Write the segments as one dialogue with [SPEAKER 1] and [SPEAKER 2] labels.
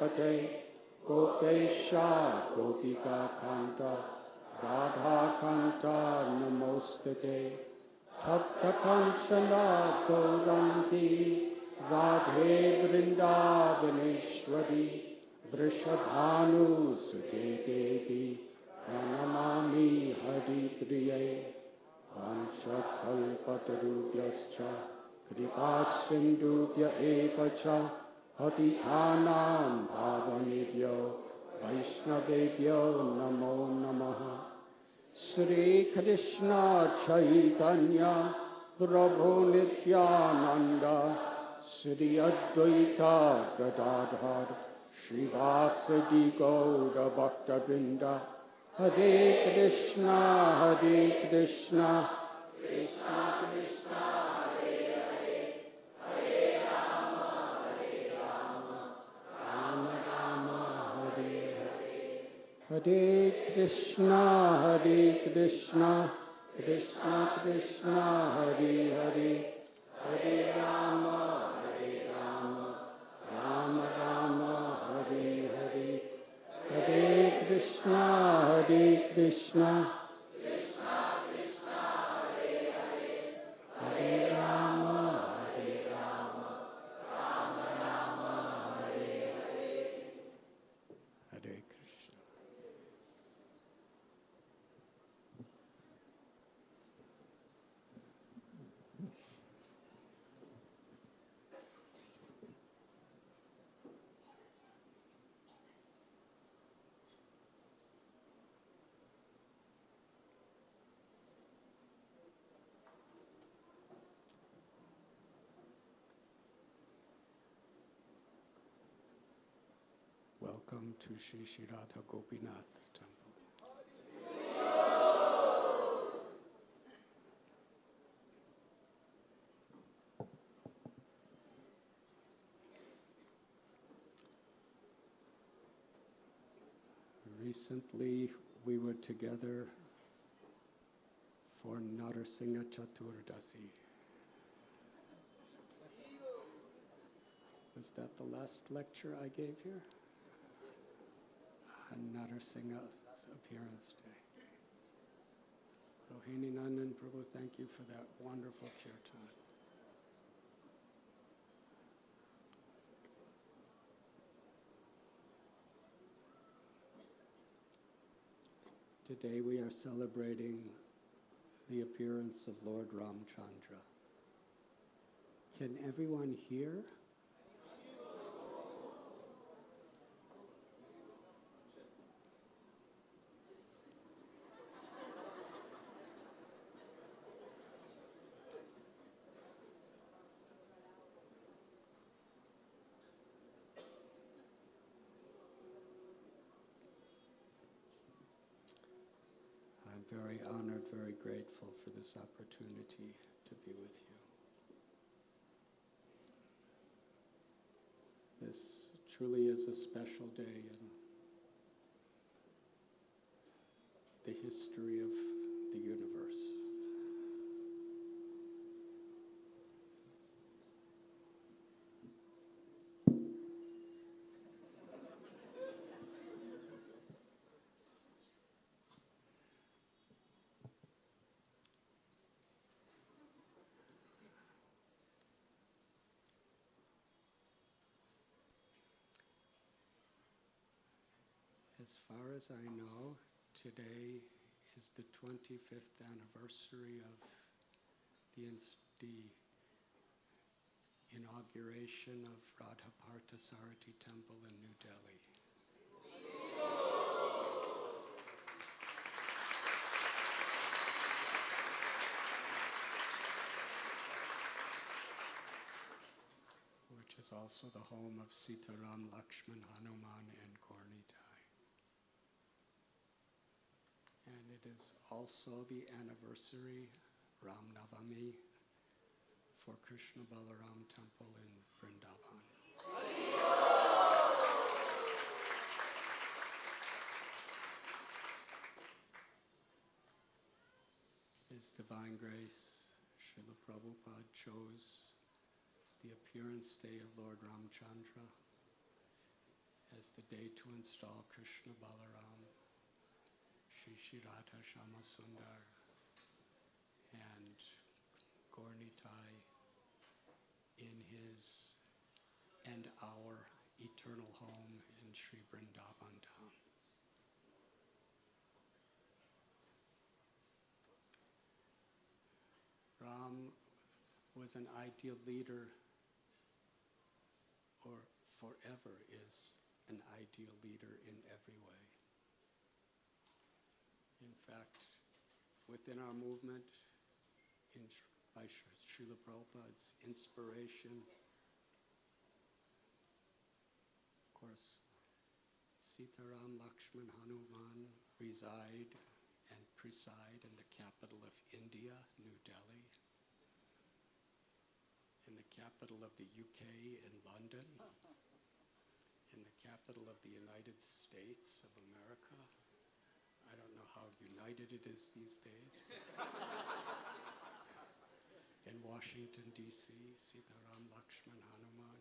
[SPEAKER 1] Chowpatty, Gopesha Gopika Kanta, Radha Kanta Namostate, Tapta Kanchana Gaurangi, Radhe Vrindavaneshwari, Vrishabhanu Sute Devi, Pranamami Hari Priye, Vancha Kalpatarubhyascha, Kripa Sindhubhya Evacha, Patithanam Bhavanebhyo, Vaishnavebhyo Namo Namaha. Sri Krishna Chaitanya Prabhu Nityananda Sri Advaita Gadadhar Srivasadi Gaura Bhaktabinda Hare Krishna Krishna Krishna Krishna Hare Hare Hare Rama Rama Rama Hare Hare Hare Krishna Krishna Krishna Hare Hare Hare Rama Rama Rama Hare Hare Hare Krishna Krishna Krishna Hare Hare Hare Rama Rama Rama Hare Hare. Hare Krishna. Welcome to Shri Shri Radha Gopinath Temple. Recently, we were together for Narasingha Chaturdasi. Was that the last lecture I gave here? On Narasingha's appearance day. Rohini Nandan Prabhu, thank you for that wonderful kirtan. Today we are celebrating the appearance of Lord Ramchandra. Can everyone hear? Very honored, very grateful for this opportunity to be with you. This truly is a special day in the history of the universe. As far as I know, today is the 25th anniversary of the inauguration of Radha Parthasarathi Temple in New Delhi. Which is also the home of Sitaram, Lakshman, Hanuman, and Gornitai. And it is also the anniversary, Ram Navami, for Krishna Balaram Temple in Vrindavan. His Divine Grace, Srila Prabhupada chose the appearance day of Lord Ramchandra as the day to install Krishna Balaram, Shri Radha Shama Sundar, and Gaurnitai in his and our eternal home in Sri Vrindavan town. Ram was an ideal leader, or forever is an ideal leader in every way. In fact, within our movement, by Srila Prabhupada's inspiration, of course, Sitaram, Lakshman, Hanuman reside and preside in the capital of India, New Delhi, in the capital of the UK, in London, in the capital of the United States of America. I don't know how united it is these days. In Washington, D.C., Sitaram, Lakshman, Hanuman,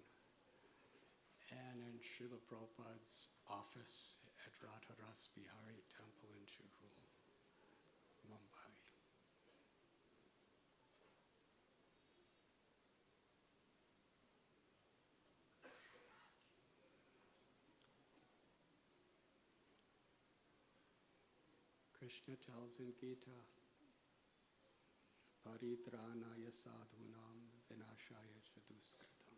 [SPEAKER 1] and in Srila Prabhupada's office at Radhanath Swami Temple in Juhu, Mumbai. Krishna tells in Gita, Paritranaya sadhunam vinashaya chaduskritam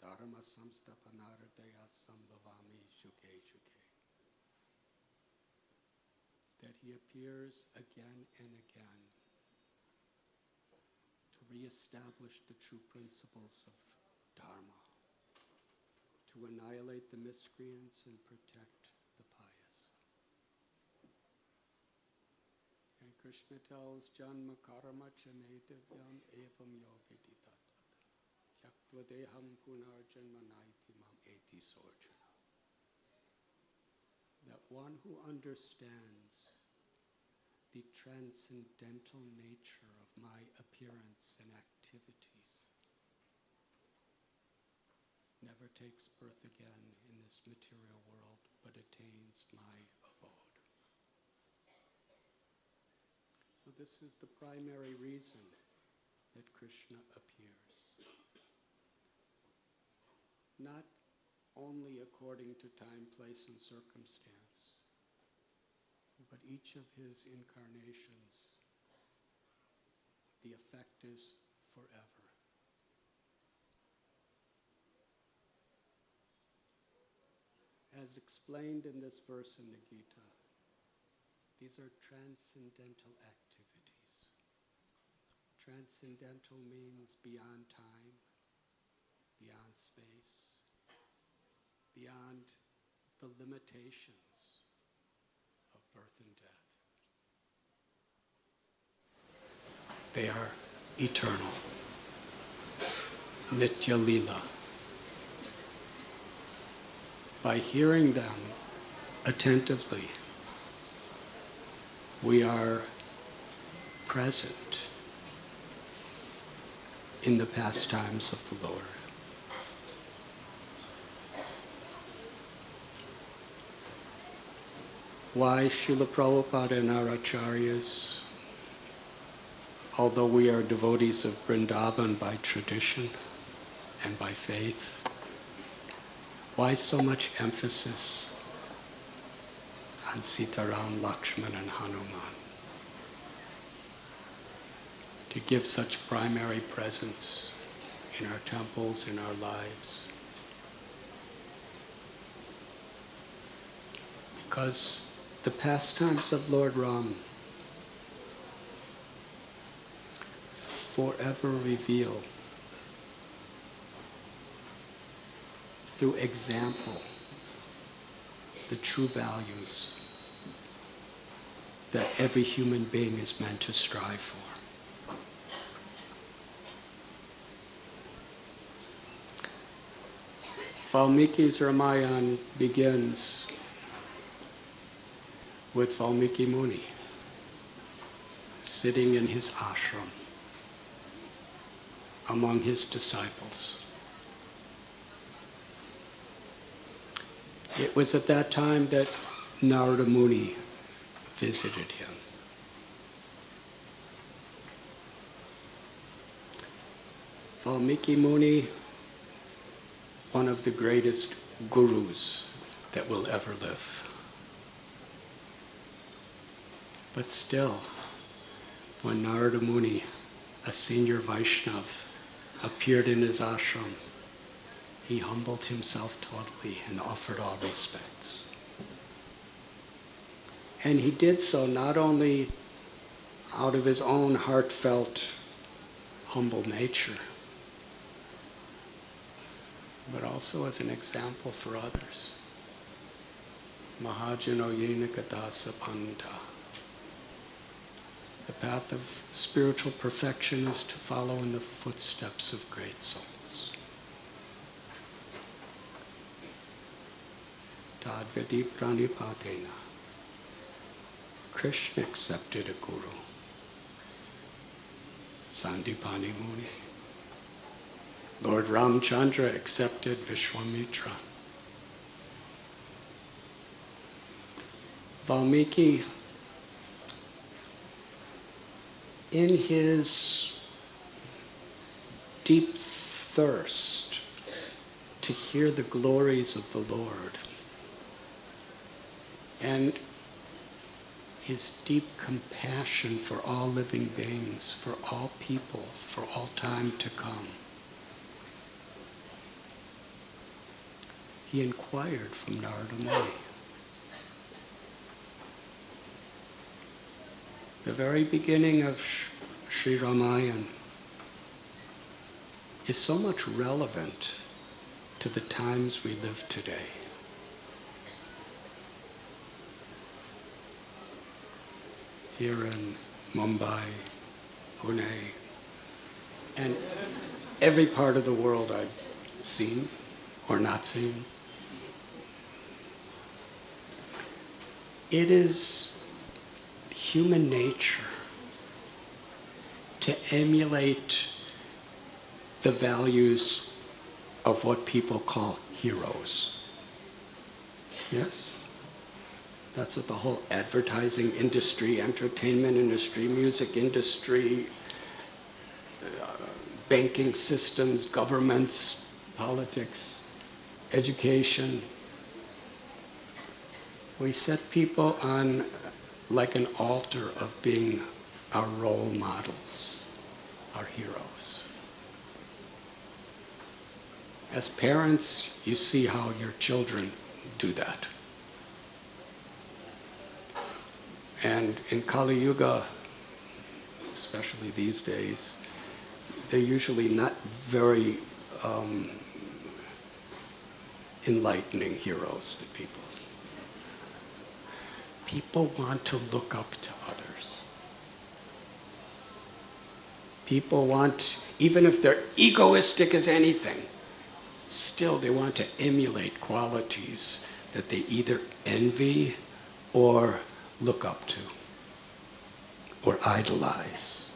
[SPEAKER 1] dharma samstapanardaya sambhavami shuke shuke. That he appears again and again to reestablish the true principles of dharma, to annihilate the miscreants and protect the pious. And Krishna tells Janma karma cha me divyam evam yovidita tyaktva deham punar janma naiti mam eti sorjana. That one who understands the transcendental nature of my appearance and activities never takes birth again in this material world, but attains my abode. So this is the primary reason that Krishna appears. Not only according to time, place, and circumstance, but each of his incarnations, the effect is forever. As explained in this verse in the Gita, these are transcendental activities. Transcendental means beyond time, beyond space, beyond the limitations of birth and death. They are eternal. Nitya Lila. By hearing them attentively, we are present in the pastimes of the Lord. Why Srila Prabhupada and our acharyas, although we are devotees of Vrindavan by tradition and by faith, why so much emphasis on Sitaram, Lakshman, and Hanuman? To give such primary presence in our temples, in our lives. Because the pastimes of Lord Ram forever reveal through example the true values that every human being is meant to strive for. Valmiki's Ramayana begins with Valmiki Muni sitting in his ashram among his disciples. It was at that time that Narada Muni visited him. Valmiki Muni, one of the greatest gurus that will ever live. But still, when Narada Muni, a senior Vaishnav, appeared in his ashram, he humbled himself totally and offered all respects. And he did so not only out of his own heartfelt, humble nature, but also as an example for others. Mahajano yena kadasa panta. The path of spiritual perfection is to follow in the footsteps of great souls. Tadvedi pranipadena. Krishna accepted a guru. Sandipani Muni. Lord Ramchandra accepted Vishwamitra. Valmiki, in his deep thirst to hear the glories of the Lord and his deep compassion for all living beings, for all people, for all time to come, he inquired from Narada Muni. The very beginning of Sri Ramayana is so much relevant to the times we live today. Here in Mumbai, Pune, and every part of the world I've seen or not seen. It is human nature to emulate the values of what people call heroes. Yes? That's what the whole advertising industry, entertainment industry, music industry, banking systems, governments, politics, education. We set people on like an altar of being our role models, our heroes. As parents, you see how your children do that. And in Kali Yuga, especially these days, they're usually not very enlightening heroes to people. People want to look up to others. People want, even if they're egoistic as anything, still they want to emulate qualities that they either envy or look up to or idolize.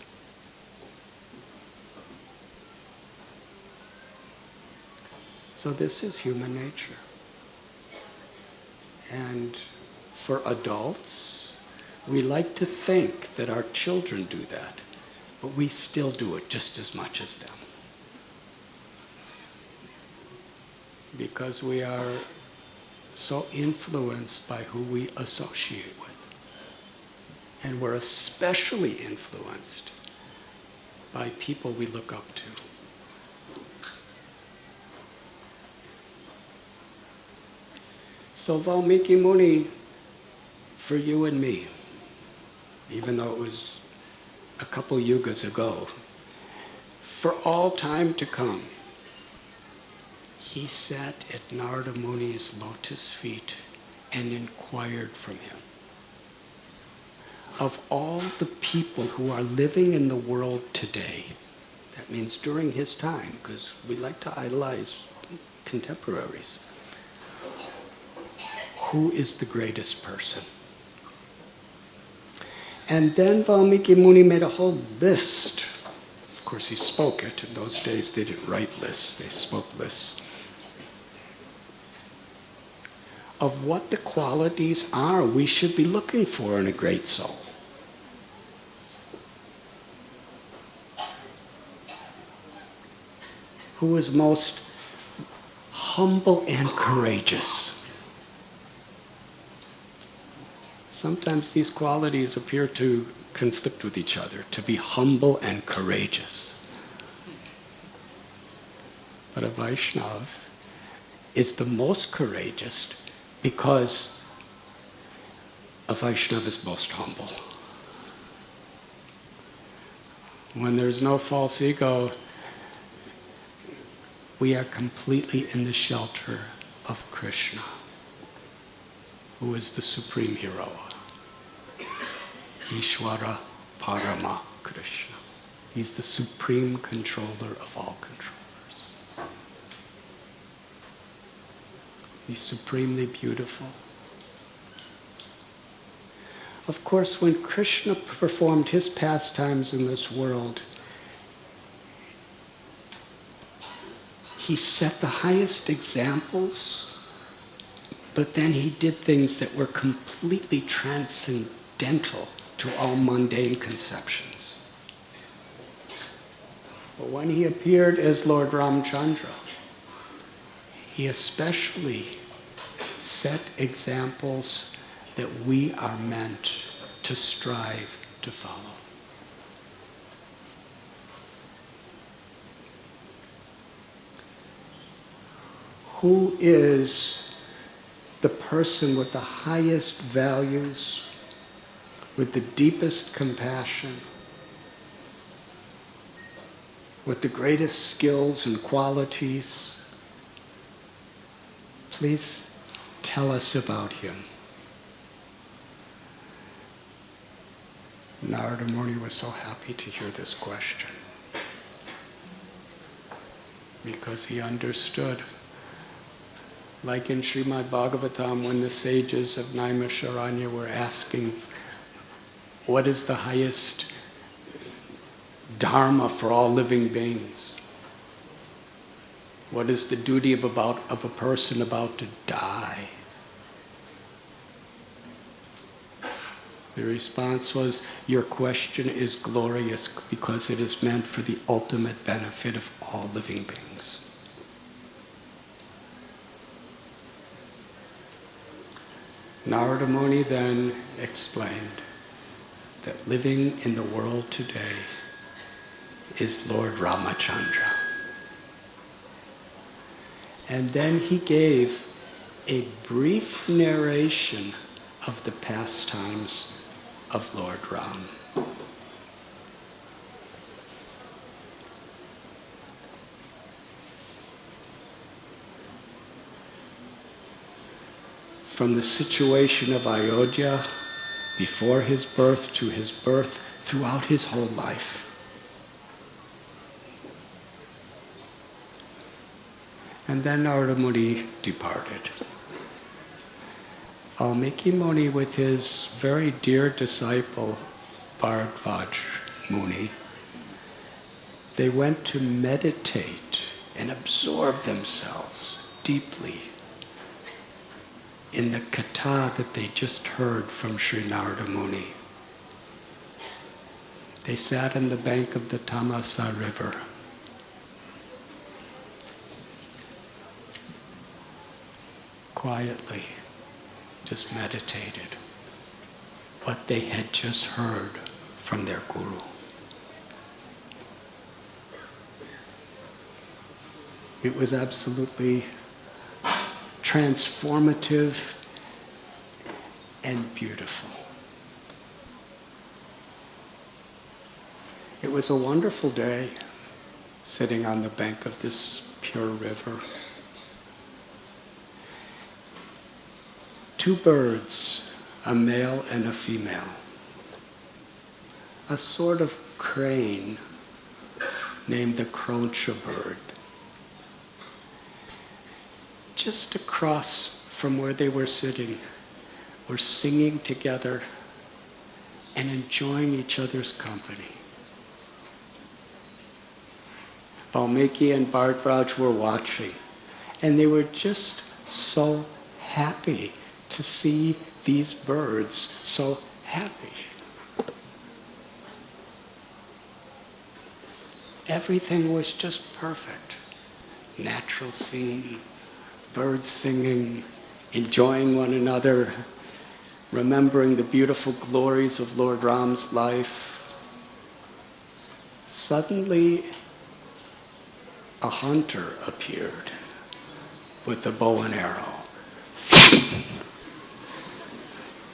[SPEAKER 1] So this is human nature. And for adults, we like to think that our children do that, but we still do it just as much as them. Because we are so influenced by who we associate with. And we're especially influenced by people we look up to. So Valmiki Muni, for you and me, even though it was a couple yugas ago, for all time to come, he sat at Narada Muni's lotus feet and inquired from him. Of all the people who are living in the world today, that means during his time, because we like to idolize contemporaries, who is the greatest person? And then Valmiki Muni made a whole list. Of course, he spoke it. In those days, they didn't write lists. They spoke lists of what the qualities are we should be looking for in a great soul. Who is most humble and courageous? Sometimes these qualities appear to conflict with each other, to be humble and courageous. But a Vaishnava is the most courageous because a Vaishnava is most humble. When there's no false ego, we are completely in the shelter of Krishna, who is the supreme hero. Ishvara Parama Krishna. He's the supreme controller of all controllers. He's supremely beautiful. Of course, when Krishna performed his pastimes in this world, he set the highest examples, but then he did things that were completely transcendental to all mundane conceptions. But when he appeared as Lord Ramchandra, he especially set examples that we are meant to strive to follow. Who is the person with the highest values, with the deepest compassion, with the greatest skills and qualities? Please tell us about him. Narada Muni was so happy to hear this question because he understood. Like in Srimad Bhagavatam, when the sages of Naimisharanya were asking, what is the highest dharma for all living beings? What is the duty of a person about to die? The response was, your question is glorious because it is meant for the ultimate benefit of all living beings. Narada Muni then explained that living in the world today is Lord Ramachandra. And then he gave a brief narration of the pastimes of Lord Ram. From the situation of Ayodhya, before his birth to his birth, throughout his whole life. And then Narada Muni departed. Valmiki Muni, with his very dear disciple, Bharadvaj Muni, they went to meditate and absorb themselves deeply in the Katha that they just heard from Sri Narada Muni. They sat on the bank of the Tamasa river. Quietly, just meditated what they had just heard from their guru. It was absolutely transformative and beautiful. It was a wonderful day, sitting on the bank of this pure river. Two birds, a male and a female. A sort of crane named the Croncha bird. Just across from where they were sitting, were singing together and enjoying each other's company. Valmiki and Bharadvaj were watching, and they were just so happy to see these birds so happy. Everything was just perfect. Natural scene, birds singing, enjoying one another, remembering the beautiful glories of Lord Ram's life. Suddenly, a hunter appeared with a bow and arrow.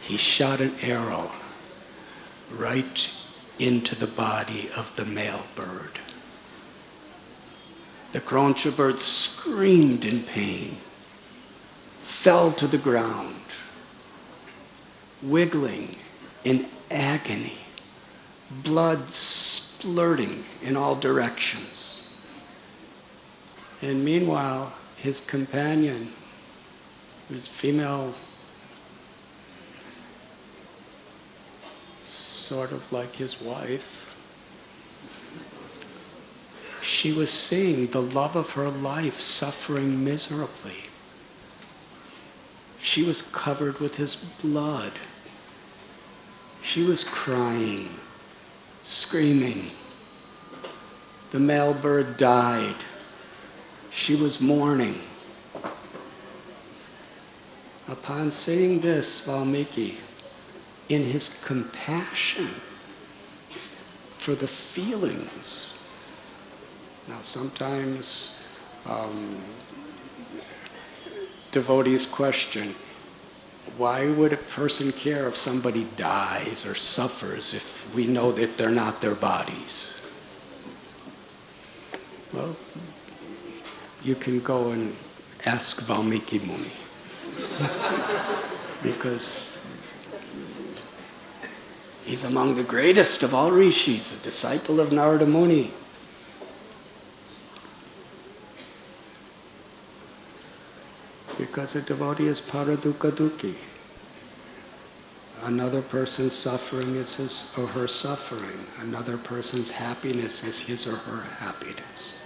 [SPEAKER 1] He shot an arrow right into the body of the male bird. The Kroncha bird screamed in pain, fell to the ground, wiggling in agony, blood splurting in all directions. And meanwhile, his companion, who's female, sort of like his wife, she was seeing the love of her life suffering miserably. She was covered with his blood. She was crying, screaming. The male bird died. She was mourning. Upon seeing this, Valmiki, in his compassion for the feelings. Now sometimes devotees question, why would a person care if somebody dies or suffers if we know that they're not their bodies? Well, you can go and ask Valmiki Muni. Because he's among the greatest of all rishis, a disciple of Narada Muni. Because a devotee is paradukkha dukhi. Another person's suffering is his or her suffering. Another person's happiness is his or her happiness.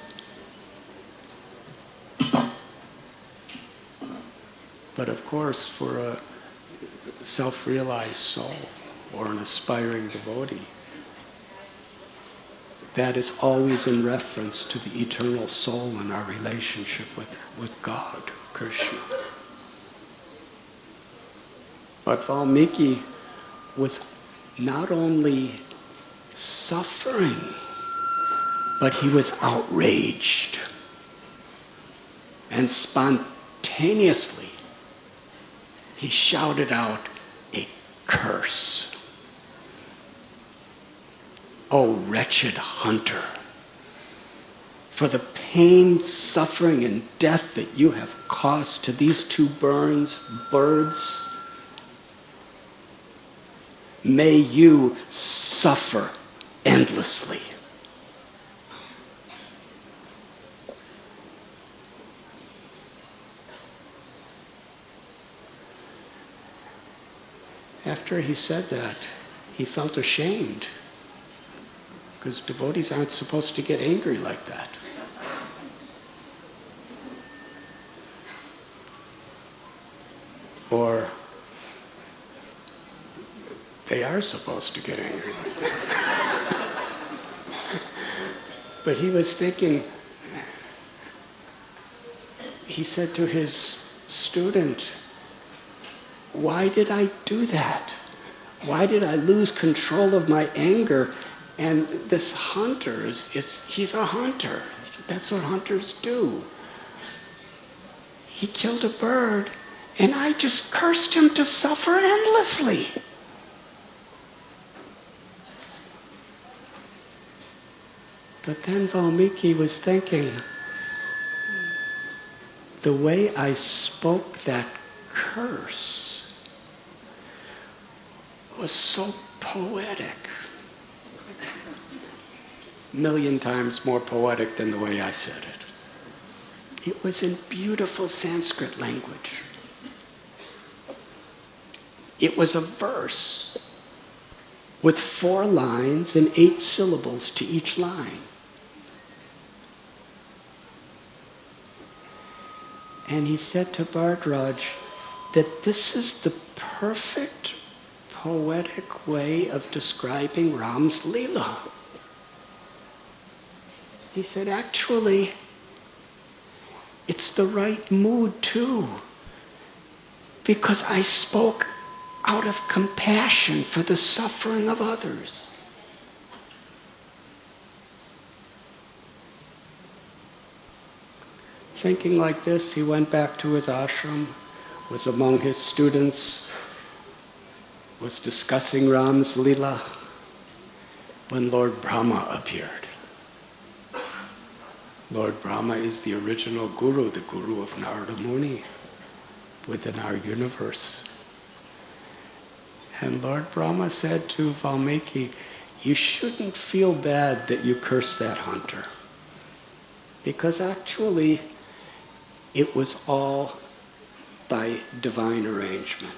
[SPEAKER 1] But of course, for a self-realized soul or an aspiring devotee, that is always in reference to the eternal soul and our relationship with God, Krishna. But Valmiki was not only suffering, but he was outraged. And spontaneously, he shouted out a curse. "O wretched hunter, for the pain, suffering, and death that you have caused to these two birds, may you suffer endlessly." After he said that, he felt ashamed, because devotees aren't supposed to get angry like that. Or they are supposed to get angry like that. But he was thinking, he said to his student, why did I do that? Why did I lose control of my anger? And this hunter, he's a hunter. That's what hunters do. He killed a bird, and I just cursed him to suffer endlessly. But then Valmiki was thinking, the way I spoke that curse was so poetic. 1,000,000 times more poetic than the way I said it. It was in beautiful Sanskrit language. It was a verse with 4 lines and 8 syllables to each line. And he said to Bhardraj, that this is the perfect poetic way of describing Ram's Leela. He said, actually, it's the right mood too, because I spoke out of compassion for the suffering of others. Thinking like this, he went back to his ashram, was among his students, was discussing Ram's Leela, when Lord Brahma appeared. Lord Brahma is the original guru, the guru of Narada Muni within our universe. And Lord Brahma said to Valmiki, you shouldn't feel bad that you cursed that hunter, because actually it was all by divine arrangement.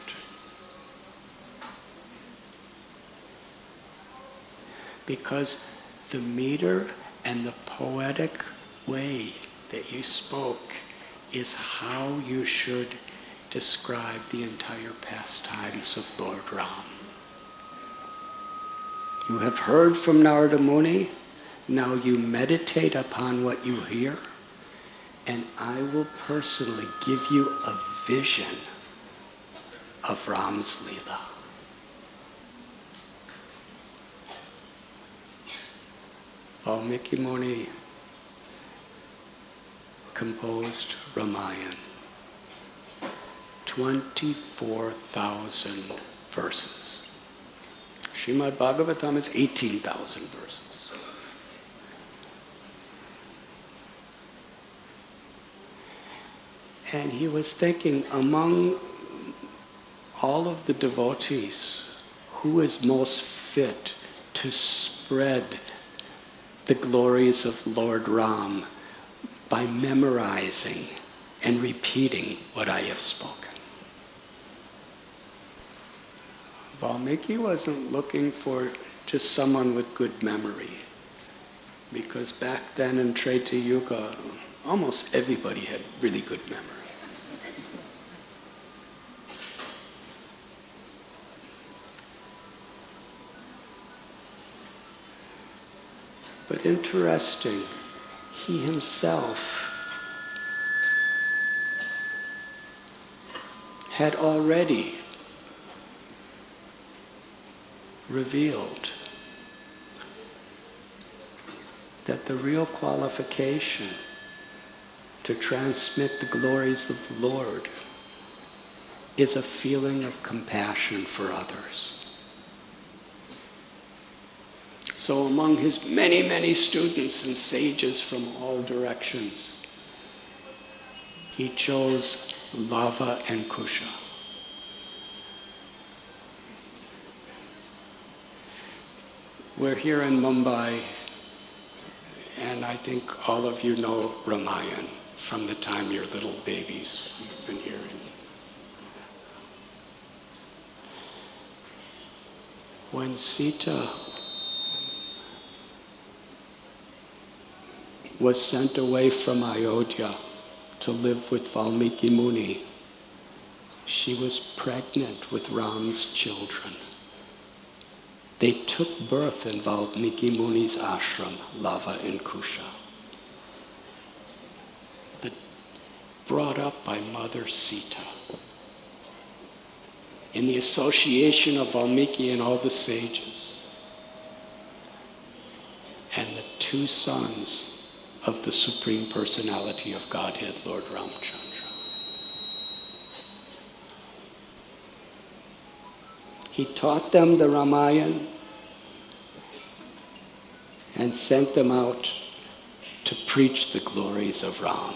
[SPEAKER 1] Because the meter and the poetic way that you spoke is how you should describe the entire pastimes of Lord Ram. You have heard from Narada Muni, now you meditate upon what you hear, and I will personally give you a vision of Ram's Leela. Valmiki Muni composed Ramayana, 24,000 verses. Srimad Bhagavatam is 18,000 verses. And he was thinking, among all of the devotees, who is most fit to spread the glories of Lord Ram by memorizing and repeating what I have spoken. Valmiki wasn't looking for just someone with good memory, because back then in Treta Yuga, almost everybody had really good memory. But interesting, he himself had already revealed that the real qualification to transmit the glories of the Lord is a feeling of compassion for others. So among his many, many students and sages from all directions, he chose Lava and Kusha. We're here in Mumbai, and I think all of you know Ramayana from the time you're little babies. You've been hearing. When Sita was sent away from Ayodhya to live with Valmiki Muni, she was pregnant with Ram's children. They took birth in Valmiki Muni's ashram, Lava and Kusha. Brought up by Mother Sita. In the association of Valmiki and all the sages. And the two sons of the Supreme Personality of Godhead, Lord Ramchandra. He taught them the Ramayana and sent them out to preach the glories of Ram.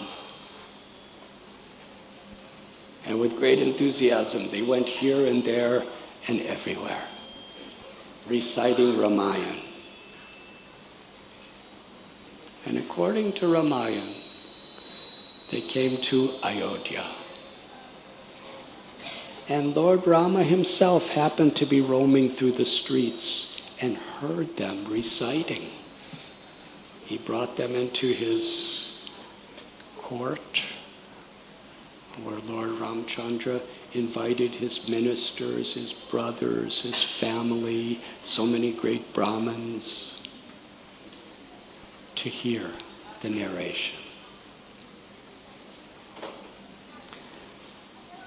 [SPEAKER 1] And with great enthusiasm, they went here and there and everywhere, reciting Ramayana. And according to Ramayana, they came to Ayodhya. And Lord Rama himself happened to be roaming through the streets and heard them reciting. He brought them into his court, where Lord Ramchandra invited his ministers, his brothers, his family, so many great Brahmins to hear the narration.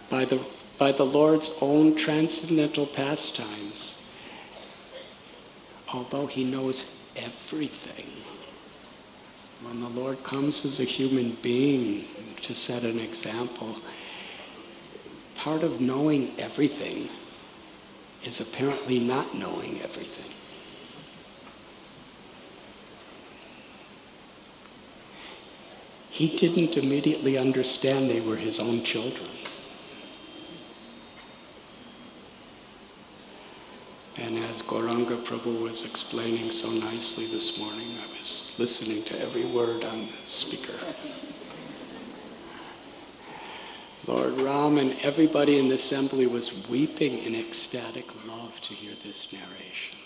[SPEAKER 1] By the Lord's own transcendental pastimes, although he knows everything, when the Lord comes as a human being to set an example, part of knowing everything is apparently not knowing everything. He didn't immediately understand they were his own children. And as Gauranga Prabhu was explaining so nicely this morning, I was listening to every word on the speaker. Lord Ram and everybody in the assembly was weeping in ecstatic love to hear this narration.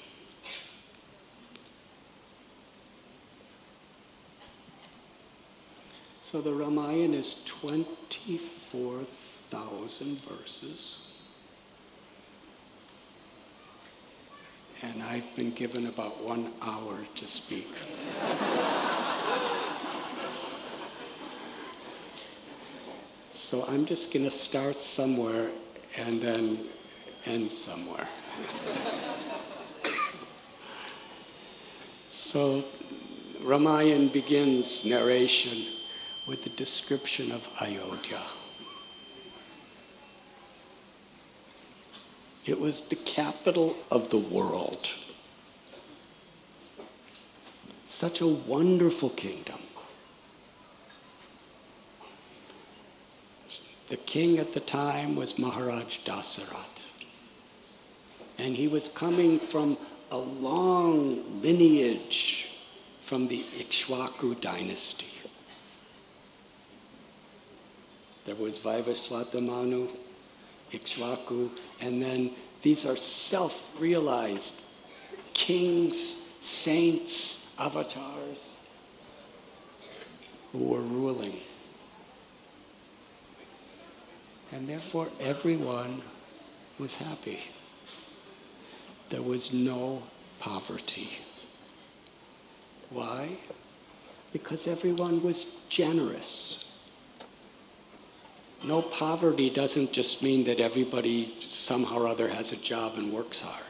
[SPEAKER 1] So the Ramayana is 24,000 verses. And I've been given about 1 hour to speak. So I'm just going to start somewhere and then end somewhere. So Ramayana begins narration with the description of Ayodhya. It was the capital of the world. Such a wonderful kingdom. The king at the time was Maharaj Dasarath. And he was coming from a long lineage from the Ikshvaku dynasty. There was Vaivasvata Manu, Ikshvaku, and then these are self-realized kings, saints, avatars who were ruling. And therefore everyone was happy. There was no poverty. Why? Because everyone was generous. No poverty doesn't just mean that everybody somehow or other has a job and works hard.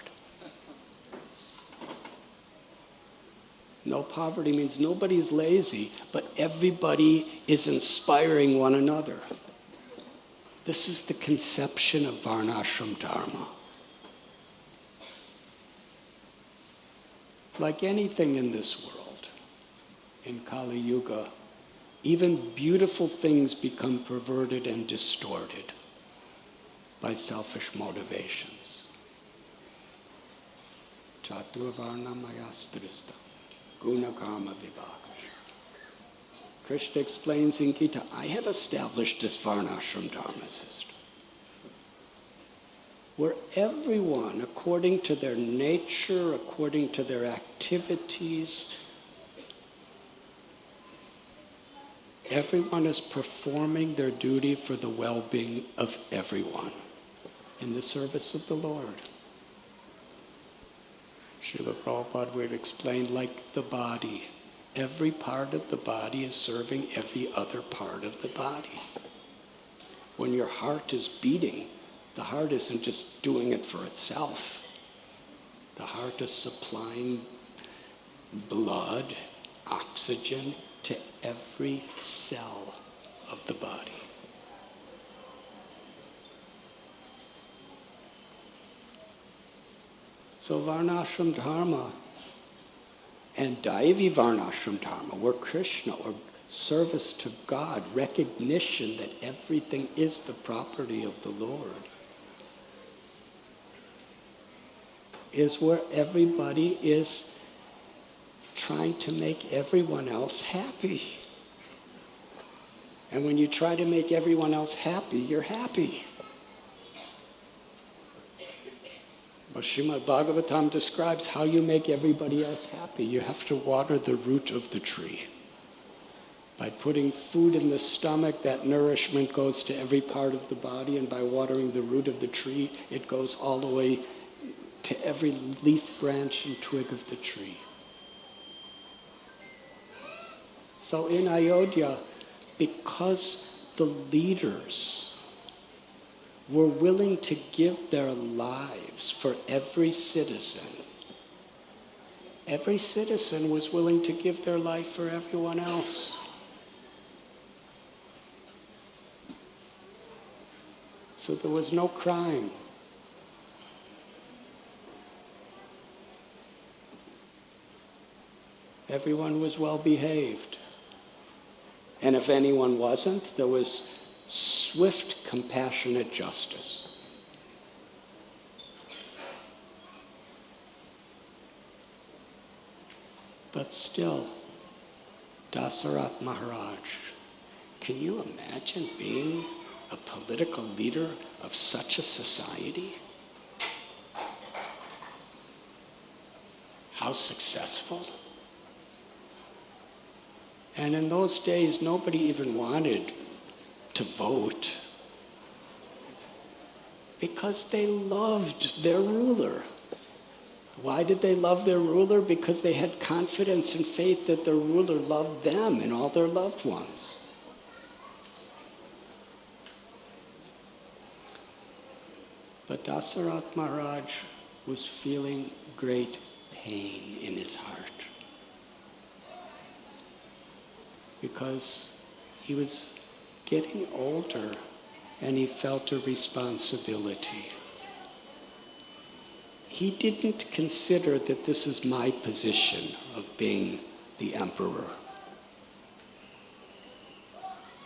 [SPEAKER 1] No poverty means nobody's lazy, but everybody is inspiring one another. This is the conception of Varnashram Dharma. Like anything in this world, in Kali Yuga, even beautiful things become perverted and distorted by selfish motivations. Chaturvarna mayastrista, guna karma vibhaka. Krishna explains in Gita, I have established this Varnashram Dharma system, where everyone, according to their nature, according to their activities, everyone is performing their duty for the well-being of everyone in the service of the Lord. Srila Prabhupada would explain like the body. Every part of the body is serving every other part of the body. When your heart is beating, the heart isn't just doing it for itself. The heart is supplying blood, oxygen to every cell of the body. So Varnashram Dharma and Daivi Varnashram Dharma, where Krishna, or service to God, recognition that everything is the property of the Lord, is where everybody is trying to make everyone else happy. And when you try to make everyone else happy, you're happy. Well, Srimad Bhagavatam describes how you make everybody else happy. You have to water the root of the tree. By putting food in the stomach, that nourishment goes to every part of the body, and by watering the root of the tree, it goes all the way to every leaf, branch, and twig of the tree. So in Ayodhya, because the leaders were willing to give their lives for every citizen was willing to give their life for everyone else. So there was no crime. Everyone was well behaved. And if anyone wasn't, there was swift, compassionate justice. But still, Dasarath Maharaj, can you imagine being a political leader of such a society? How successful? And in those days, nobody even wanted to vote because they loved their ruler. Why did they love their ruler? Because they had confidence and faith that their ruler loved them and all their loved ones. But Dasarath Maharaj was feeling great pain in his heart because he was getting older and he felt a responsibility. He didn't consider that this is my position of being the emperor.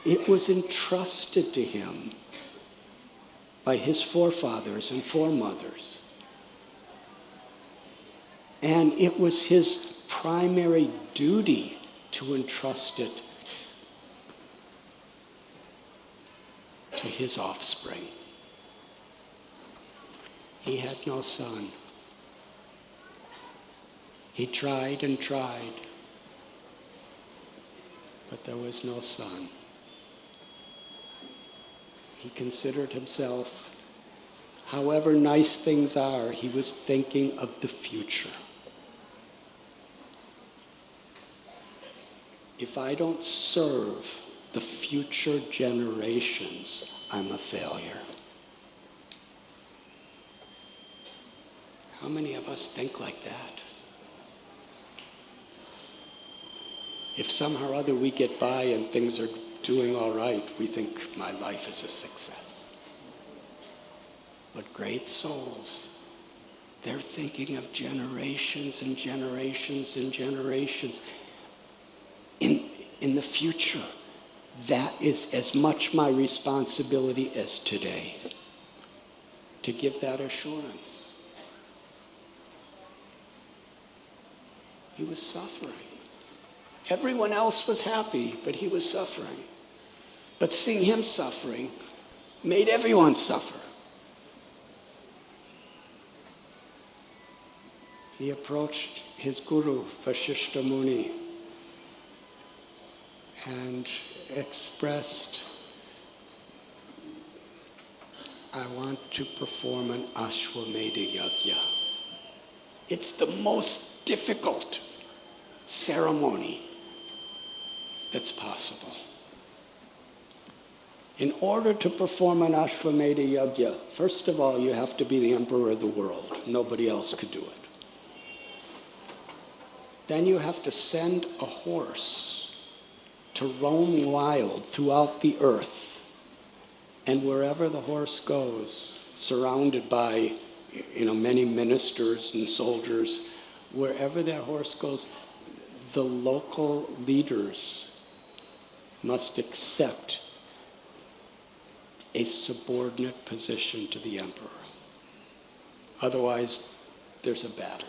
[SPEAKER 1] It was entrusted to him by his forefathers and foremothers. And it was his primary duty to entrust it to his offspring. He had no son. He tried and tried, but there was no son. He considered himself, however nice things are, he was thinking of the future. If I don't serve the future generations, I'm a failure. How many of us think like that? If somehow or other we get by and things are doing all right, we think my life is a success. But great souls, they're thinking of generations and generations and generations in the future. That is as much my responsibility as today, to give that assurance. He was suffering. Everyone else was happy, but he was suffering. But seeing him suffering made everyone suffer. He approached his guru, Vasishtha Muni, and expressed, I want to perform an Ashwamedha Yajna. It's the most difficult ceremony that's possible. In order to perform an Ashwamedha Yajna, first of all, you have to be the emperor of the world. Nobody else could do it. Then you have to send a horse to roam wild throughout the earth. And wherever the horse goes, surrounded by many ministers and soldiers, wherever that horse goes, the local leaders must accept a subordinate position to the emperor. Otherwise, there's a battle.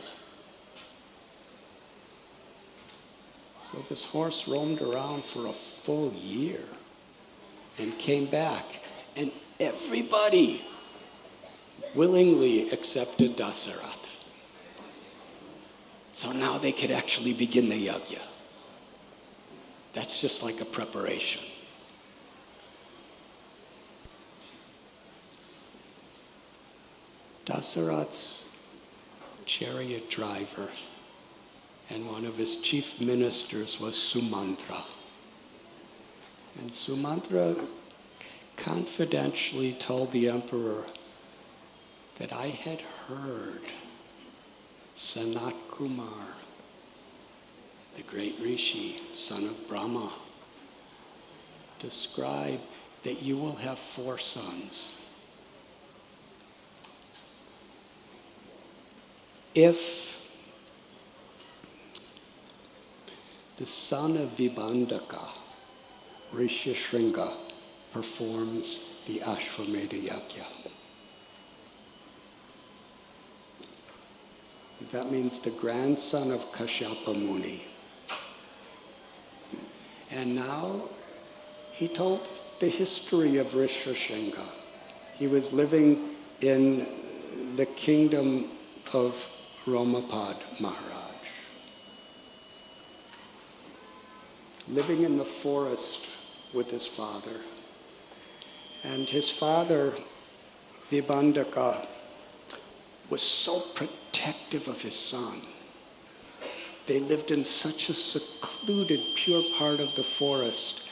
[SPEAKER 1] So this horse roamed around for a full year and came back. And everybody willingly accepted Dasarath. So now they could actually begin the yajna. That's just like a preparation. Dasarath's chariot driver and one of his chief ministers was Sumantra. And Sumantra confidentially told the emperor that I had heard Sanat Kumar, the great rishi, son of Brahma, describe that you will have 4 sons. If the son of Vibhandaka, Rishishringa, performs the Ashwamedha Yajna. That means the grandson of Kashyapa Muni. And now he told the history of Rishishringa. He was living in the kingdom of Romapad Maharaj, living in the forest with his father. And his father, Vibhandaka, was so protective of his son. They lived in such a secluded, pure part of the forest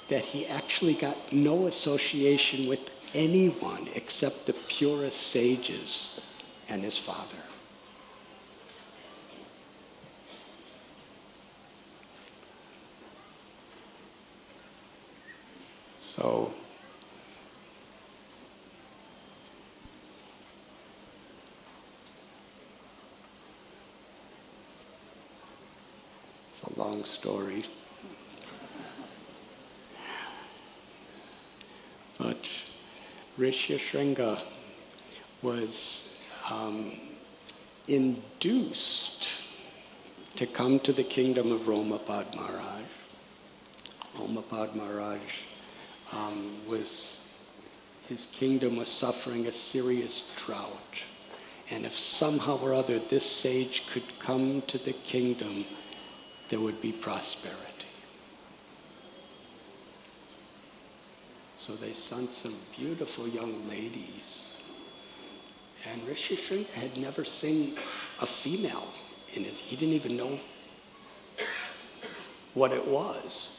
[SPEAKER 1] that he actually got no association with anyone except the purest sages and his father. So, it's a long story. But Rishishringa was induced to come to the kingdom of Romapad Maharaj. Romapad Maharaj his kingdom was suffering a serious drought. And if somehow or other this sage could come to the kingdom, there would be prosperity. So they sent some beautiful young ladies. And Rishishringa had never seen a female in his, he didn't even know what it was.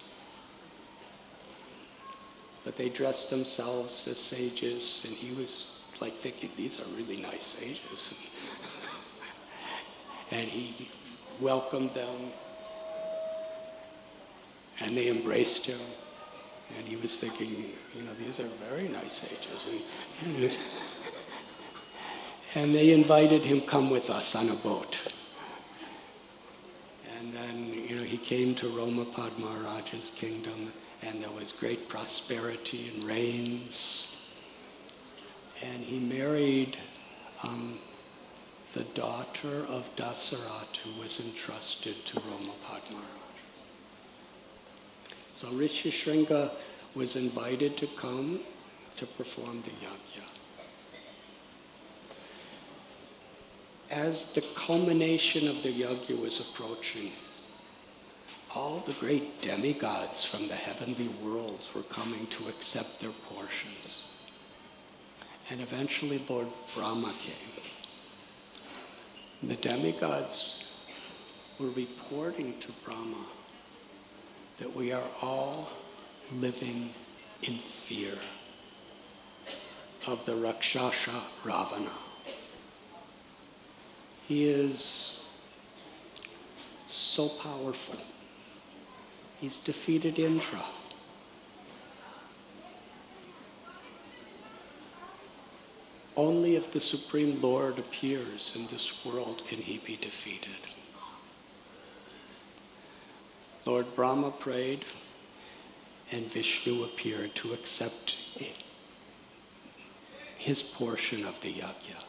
[SPEAKER 1] But they dressed themselves as sages, and he was like thinking, these are really nice sages. And he welcomed them, and they embraced him. And he was thinking, these are very nice sages. And they invited him, come with us on a boat. And then, he came to Romapad Maharaj's kingdom, and there was great prosperity and rains. And he married the daughter of Dasarath, who was entrusted to Romapad Maharaj. So Rishishringa was invited to come to perform the yajna. As the culmination of the yajna was approaching, all the great demigods from the heavenly worlds were coming to accept their portions. And eventually Lord Brahma came. The demigods were reporting to Brahma that we are all living in fear of the Rakshasa Ravana. He is so powerful. He's defeated Indra. Only if the Supreme Lord appears in this world can he be defeated. Lord Brahma prayed, and Vishnu appeared to accept his portion of the yajna.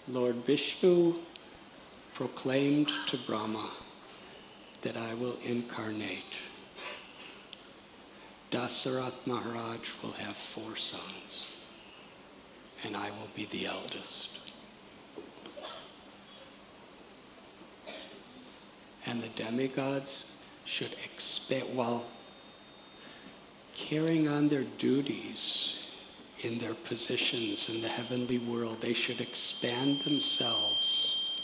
[SPEAKER 1] Lord Vishnu proclaimed to Brahma that I will incarnate. Dasarath Maharaj will have 4 sons, and I will be the eldest. And the demigods should expand, while carrying on their duties in their positions in the heavenly world, they should expand themselves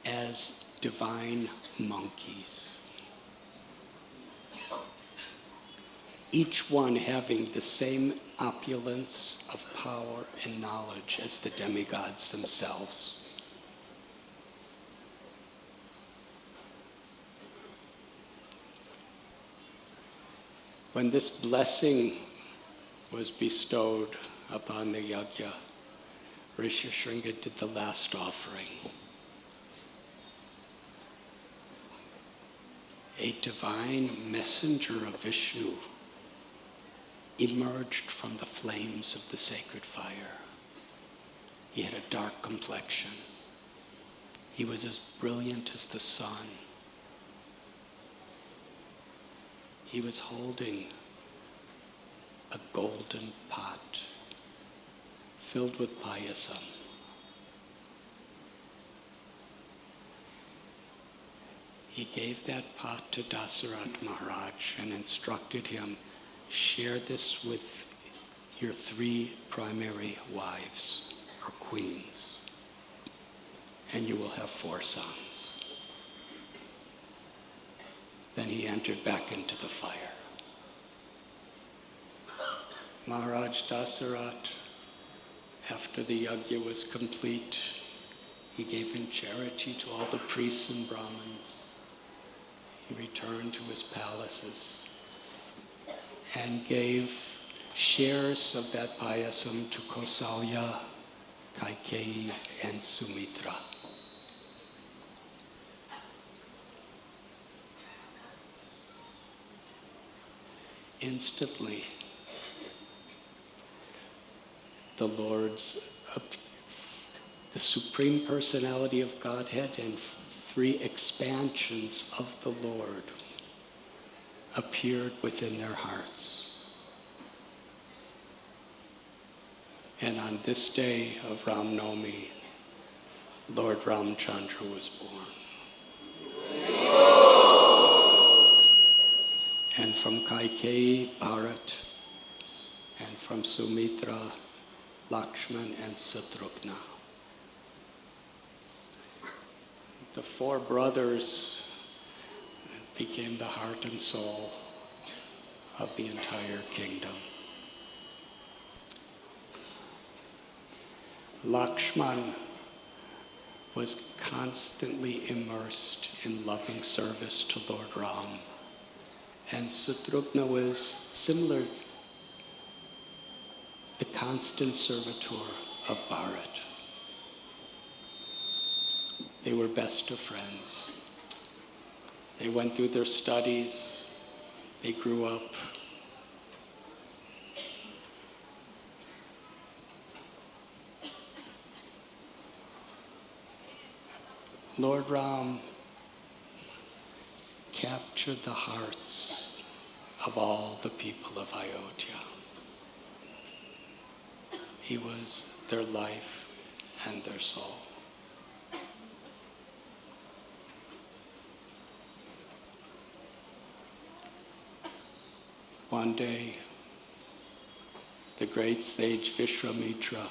[SPEAKER 1] as divine monkeys. Each one having the same opulence of power and knowledge as the demigods themselves. When this blessing was bestowed upon the yajna, Rishishringa did the last offering. A divine messenger of Vishnu emerged from the flames of the sacred fire. He had a dark complexion. He was as brilliant as the sun. He was holding a golden pot filled with payasam. He gave that pot to Dasarath Maharaj and instructed him, share this with your 3 primary wives or queens, and you will have 4 sons. Then he entered back into the fire. Maharaj Dasarath, after the yajna was complete, he gave in charity to all the priests and Brahmins. He returned to his palaces and gave shares of that payasam to Kausalya, Kaikeyi, and Sumitra. Instantly, the Supreme Personality of Godhead and 3 expansions of the Lord appeared within their hearts. And on this day of Ram Navami, Lord Ramchandra was born. And from Kaikeyi, Bharat, and from Sumitra, Lakshman, and Satrugna. The 4 brothers became the heart and soul of the entire kingdom. Lakshman was constantly immersed in loving service to Lord Ram. And Satrugna was similar, the constant servitor of Bharat. They were best of friends. They went through their studies. They grew up. Lord Ram captured the hearts of all the people of Ayodhya. He was their life and their soul. One day, the great sage Vishwamitra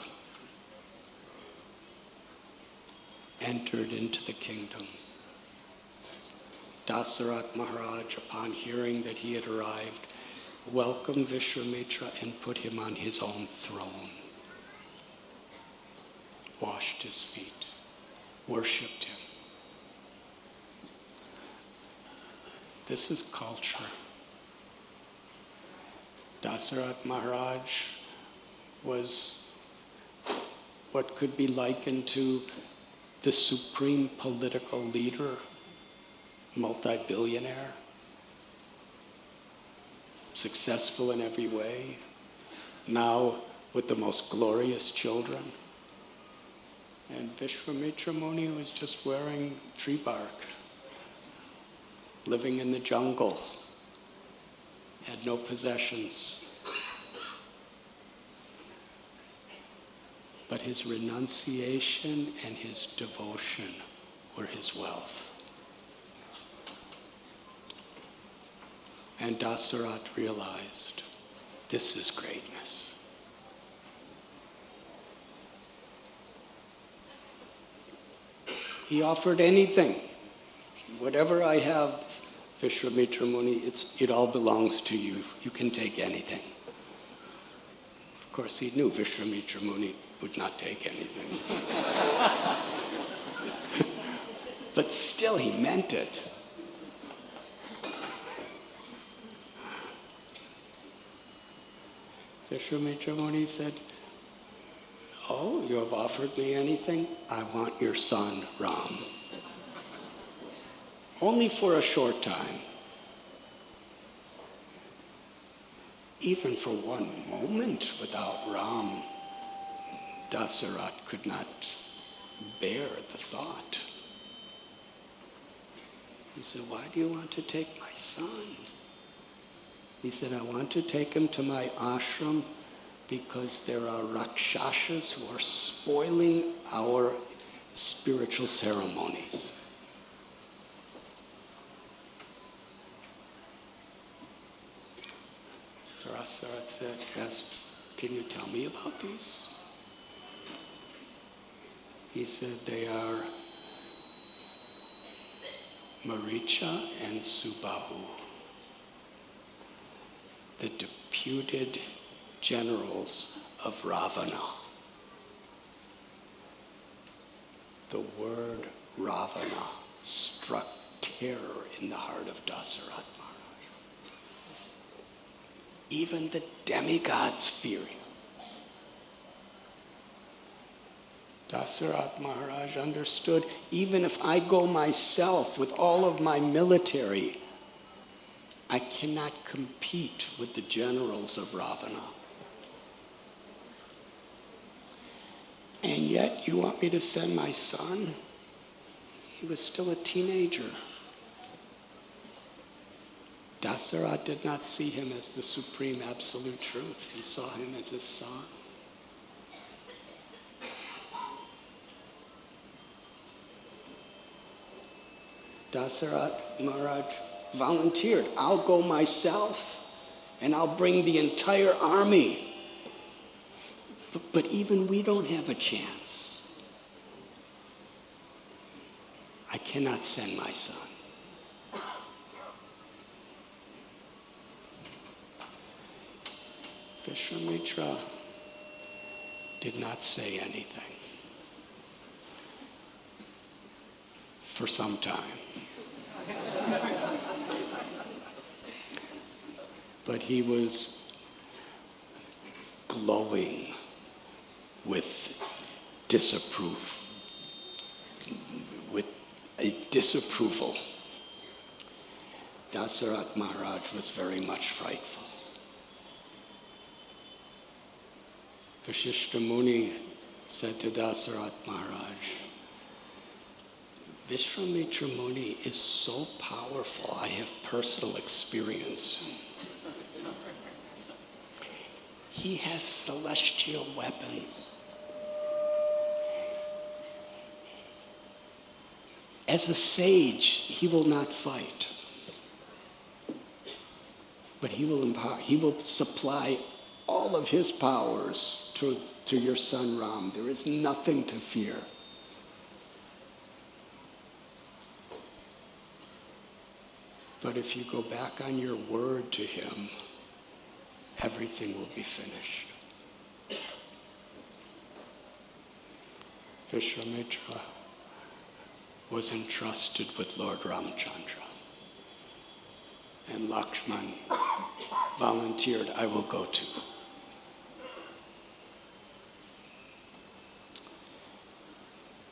[SPEAKER 1] entered into the kingdom. Dasarath Maharaj, upon hearing that he had arrived, welcomed Vishwamitra and put him on his own throne, washed his feet, worshipped him. This is culture. Dasarath Maharaj was what could be likened to the supreme political leader, multi-billionaire, successful in every way, now with the most glorious children. And Vishwamitra Muni was just wearing tree bark, living in the jungle, had no possessions. But his renunciation and his devotion were his wealth. And Dasarat realized, this is greatness. He offered anything. Whatever I have, Vishwamitra Muni, it all belongs to you. You can take anything. Of course, he knew Vishwamitra Muni would not take anything. But still, he meant it. Vishwamitra Muni said, oh, you have offered me anything? I want your son, Ram. Only for a short time. Even for one moment without Ram, Dasarat could not bear the thought. He said, why do you want to take my son? He said, I want to take him to my ashram because there are rakshasas who are spoiling our spiritual ceremonies. Dasarat asked, can you tell me about these? He said, they are Maricha and Subahu, the deputed generals of Ravana. The word Ravana struck terror in the heart of Dasarat Maharaj. Even the demigods fear him. Dasarat Maharaj understood, even if I go myself with all of my military, I cannot compete with the generals of Ravana. And yet you want me to send my son? He was still a teenager. Dasarat did not see him as the supreme absolute truth. He saw him as his son. Dasarat Maharaj volunteered. I'll go myself and I'll bring the entire army. But even we don't have a chance. I cannot send my son. Vishwamitra did not say anything for some time. But he was glowing with disapproval. Dasarat Maharaj was very much frightful. Vashishta Muni said to Dasarat Maharaj, Vishwamitra Muni is so powerful, I have personal experience. He has celestial weapons. As a sage, he will not fight. But he will supply all of his powers to your son Ram. There is nothing to fear. But if you go back on your word to him, everything will be finished. Vishwamitra was entrusted with Lord Ramchandra. And Lakshman volunteered, I will go too.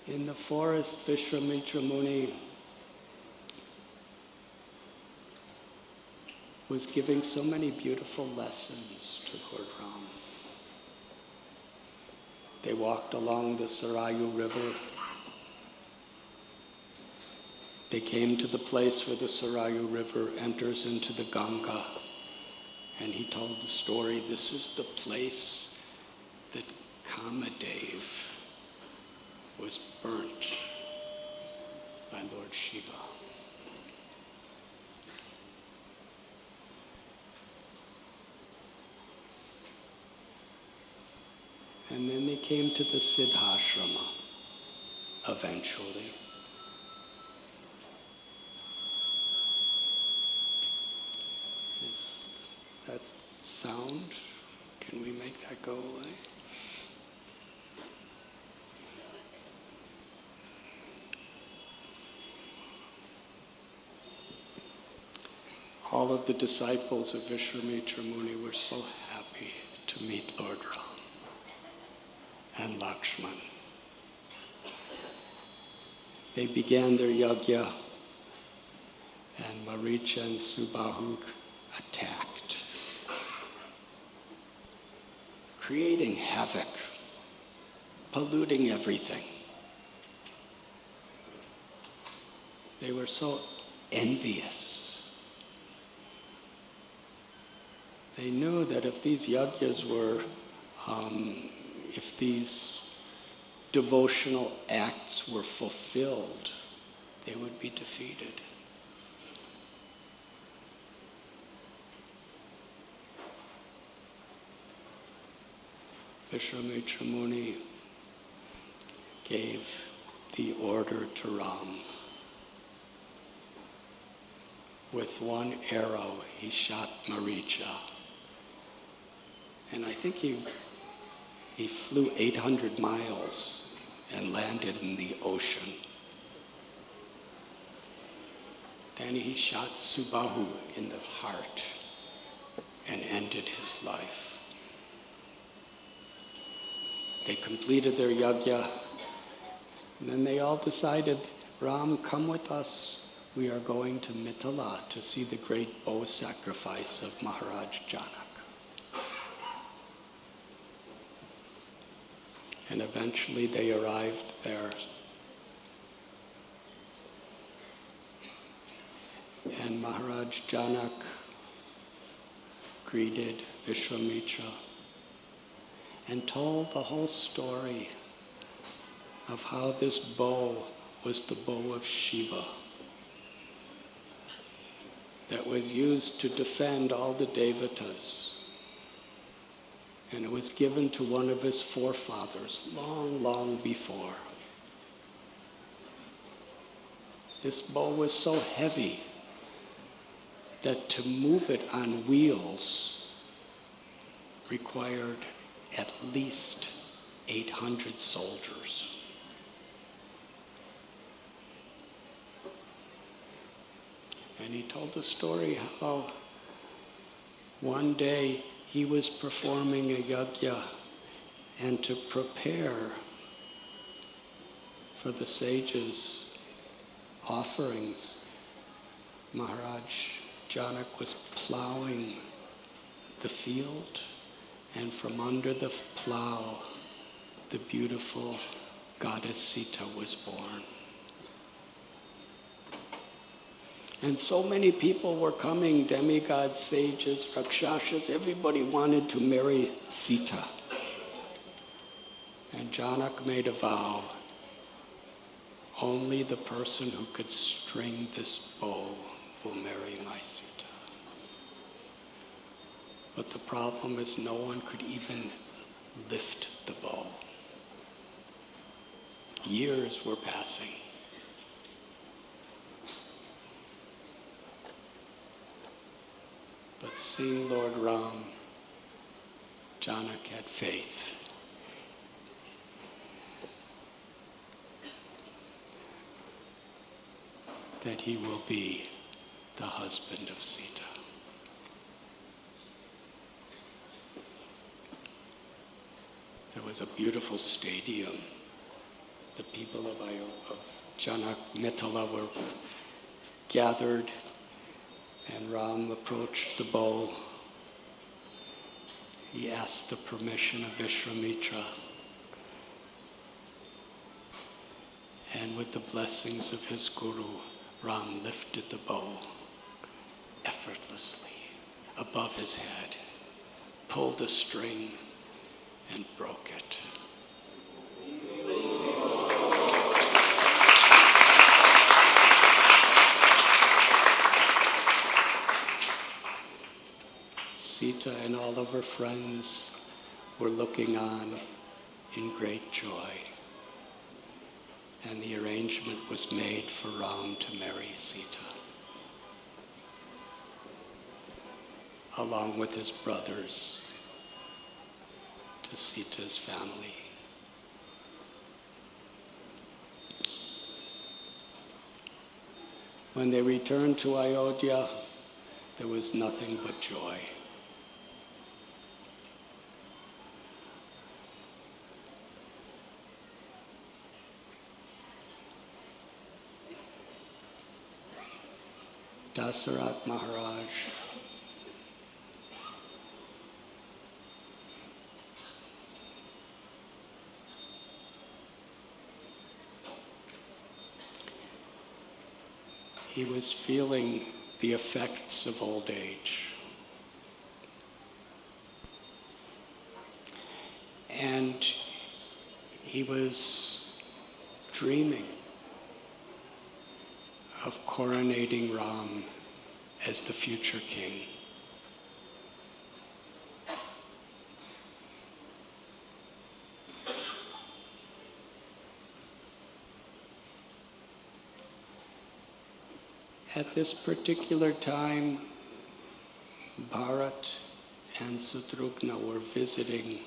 [SPEAKER 1] In the forest, Vishwamitra Muni was giving so many beautiful lessons to Lord Ram. They walked along the Sarayu River. They came to the place where the Sarayu River enters into the Ganga. And he told the story, this is the place that Kamadev was burnt by Lord Shiva. And then they came to the Siddhashrama eventually. Is that sound? Can we make that go away? All of the disciples of Vishwamitra Muni were so happy to meet Lord Ram and Lakshman. They began their yajna, and Maricha and Subahu attacked, creating havoc, polluting everything. They were so envious. They knew that if these yajnas were, if these devotional acts were fulfilled, they would be defeated. Vishwamitra Muni gave the order to Ram. With one arrow, he shot Maricha. And I think he flew 800 miles and landed in the ocean. Then he shot Subahu in the heart and ended his life. They completed their yajna, and then they all decided, Ram, come with us. We are going to Mithila to see the great bow sacrifice of Maharaj Janak. And eventually they arrived there. And Maharaj Janak greeted Vishwamitra and told the whole story of how this bow was the bow of Shiva that was used to defend all the devatas. And it was given to one of his forefathers long, long before. This bow was so heavy that to move it on wheels required at least 800 soldiers. And he told the story how one day he was performing a yajna, and to prepare for the sages' offerings, Maharaj Janak was plowing the field, and from under the plow, the beautiful goddess Sita was born. And so many people were coming, demigods, sages, rakshasas, everybody wanted to marry Sita. And Janak made a vow, only the person who could string this bow will marry my Sita. But the problem is no one could even lift the bow. Years were passing. But seeing Lord Ram, Janak had faith. That he will be the husband of Sita. There was a beautiful stadium. The people of Janak, Mithila were gathered, and Ram approached the bow. He asked the permission of Vishwamitra. And with the blessings of his guru, Ram lifted the bow effortlessly above his head, pulled the string, and broke it. Sita and all of her friends were looking on in great joy. And the arrangement was made for Ram to marry Sita, along with his brothers, to Sita's family. When they returned to Ayodhya, there was nothing but joy. Dasarath Maharaj he was feeling the effects of old age. And he was dreaming of coronating Ram as the future king. At this particular time, Bharat and Satrughna were visiting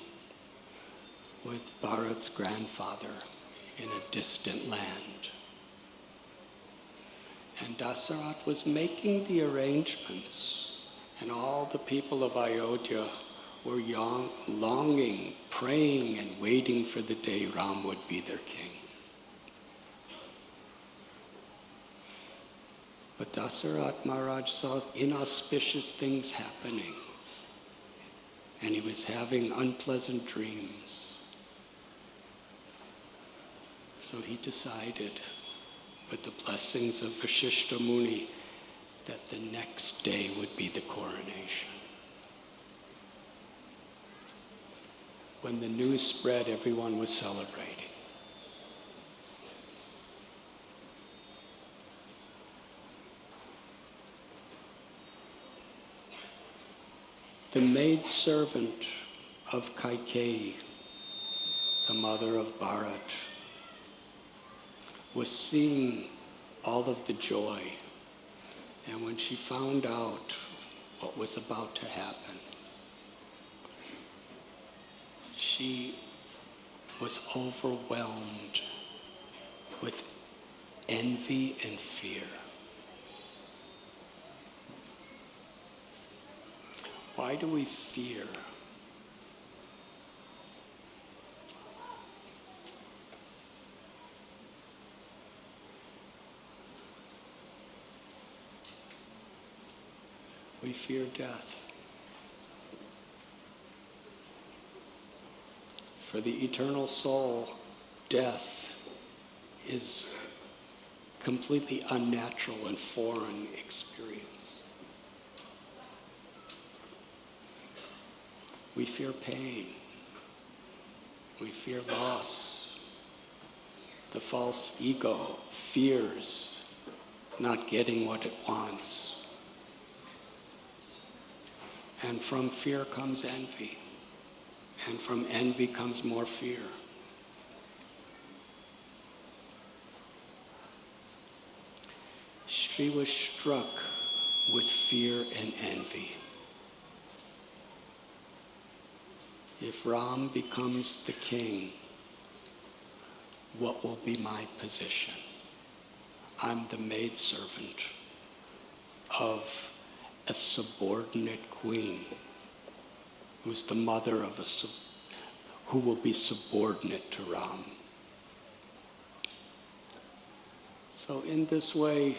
[SPEAKER 1] with Bharat's grandfather in a distant land. And Dasarath was making the arrangements, and all the people of Ayodhya were longing, praying, and waiting for the day Ram would be their king. But Dasarath Maharaj saw inauspicious things happening, and he was having unpleasant dreams. So he decided, with the blessings of Vasishtha Muni, that the next day would be the coronation. When the news spread, everyone was celebrating. The maidservant of Kaikeyi, the mother of Bharat, was seeing all of the joy. And when she found out what was about to happen, she was overwhelmed with envy and fear. Why do we fear? We fear death. For the eternal soul, death is completely unnatural and foreign experience. We fear pain. We fear loss. The false ego fears not getting what it wants. And from fear comes envy. And from envy comes more fear. She was struck with fear and envy. If Ram becomes the king, what will be my position? I'm the maidservant of a subordinate queen who's the mother of who will be subordinate to Ram. So in this way,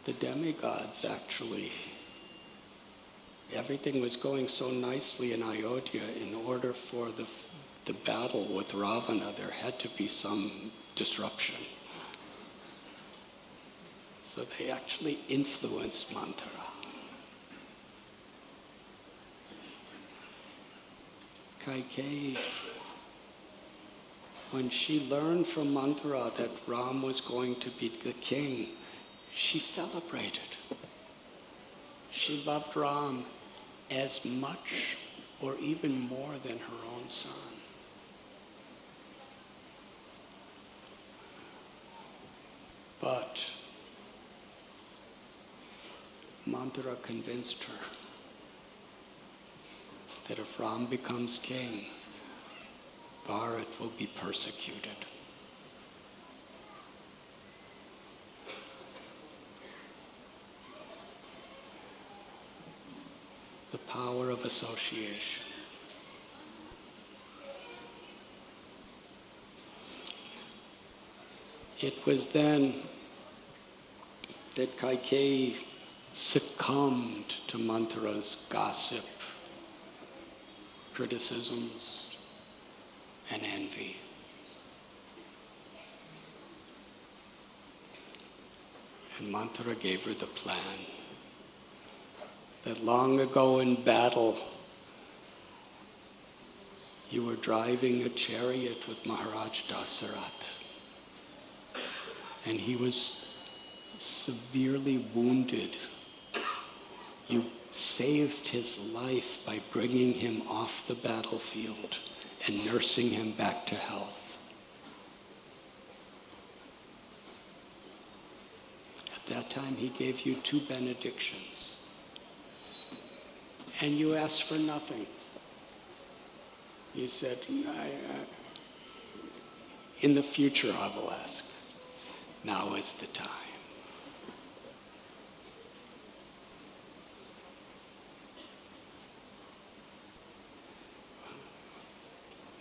[SPEAKER 1] the demigods actually, everything was going so nicely in Ayodhya. In order for the battle with Ravana, there had to be some disruption. So they actually influenced Manthara. Kaikeyi, when she learned from Manthara that Ram was going to be the king, she celebrated. She loved Ram as much or even more than her own son. But Manthara convinced her that if Ram becomes king, Bharat will be persecuted. The power of association. It was then that Kaikeyi succumbed to Manthara's gossip, criticisms, and envy. And Manthara gave her the plan that long ago in battle, you were driving a chariot with Maharaj Dasarath, and he was severely wounded. You saved his life by bringing him off the battlefield and nursing him back to health. At that time, he gave you 2 benedictions. And you asked for nothing. You said, in the future I will ask. Now is the time.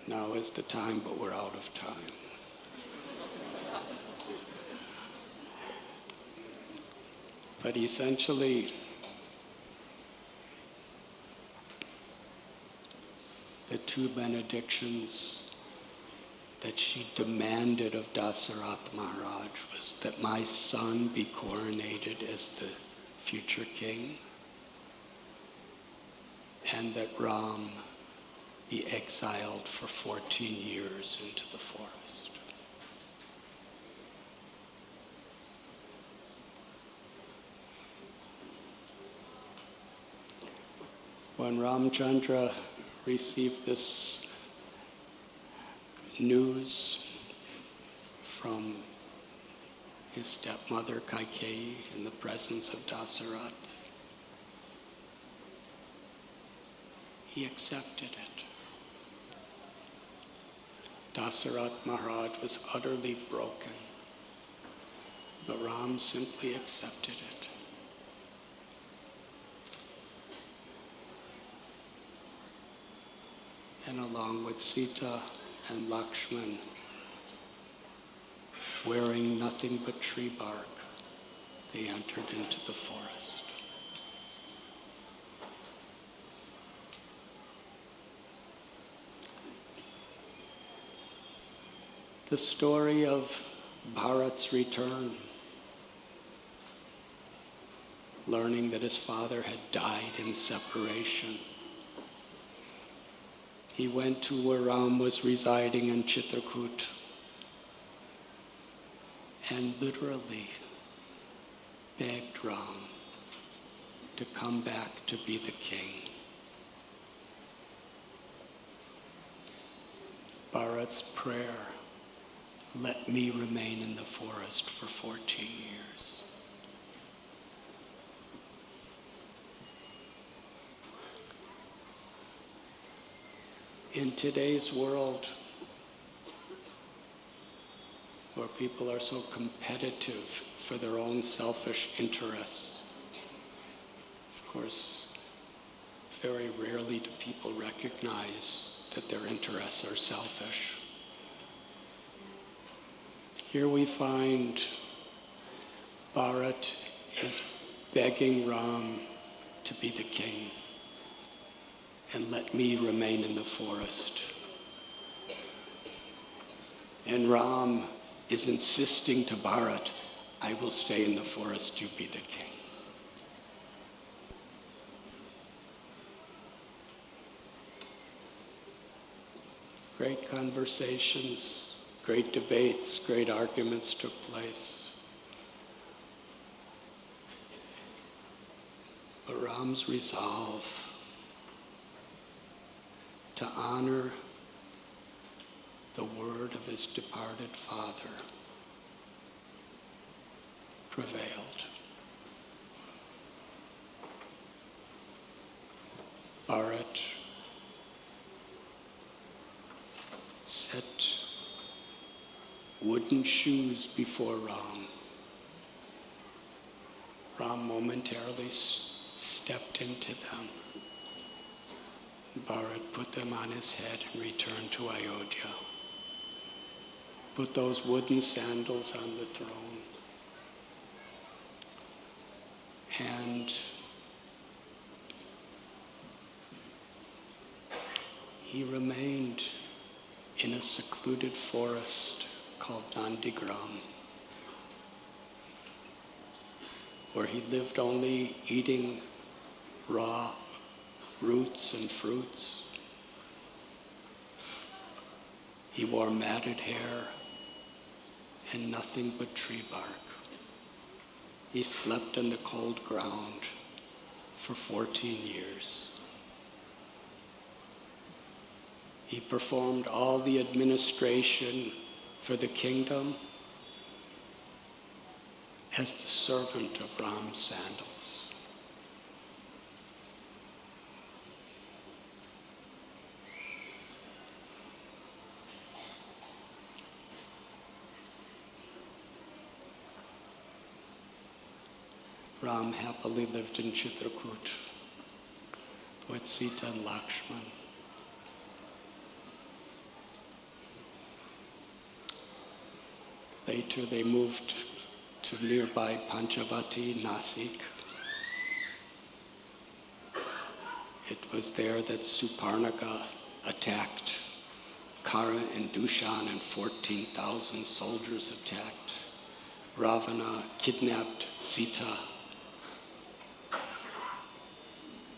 [SPEAKER 1] Now is the time, but we're out of time. But essentially, the 2 benedictions that she demanded of Dasarath Maharaj was that my son be coronated as the future king, and that Ram be exiled for 14 years into the forest. When Ramchandra received this news from his stepmother Kaikeyi in the presence of Dasarath, he accepted it. Dasarath Maharaj was utterly broken, but Ram simply accepted it. And along with Sita and Lakshman, wearing nothing but tree bark, they entered into the forest. The story of Bharat's return, learning that his father had died in separation. He went to where Ram was residing in Chitrakoot and literally begged Ram to come back to be the king. Bharat's prayer, let me remain in the forest for 14 years. In today's world, where people are so competitive for their own selfish interests, of course, very rarely do people recognize that their interests are selfish. Here we find Bharat is begging Ram to be the king and let me remain in the forest. And Ram is insisting to Bharat, I will stay in the forest, you be the king. Great conversations, great debates, great arguments took place. But Ram's resolve to honor the word of his departed father prevailed. Bharat set wooden shoes before Ram. Ram momentarily stepped into them. Bharat put them on his head and returned to Ayodhya. Put those wooden sandals on the throne. And he remained in a secluded forest called Nandigram, where he lived only eating raw roots and fruits. He wore matted hair and nothing but tree bark. He slept in the cold ground for 14 years. He performed all the administration for the kingdom as the servant of Ram's sandals. Ram happily lived in Chitrakoot with Sita and Lakshman. Later they moved to nearby Panchavati, Nasik. It was there that Suparnaka attacked Kara and Dushan, and 14,000 soldiers attacked. Ravana kidnapped Sita.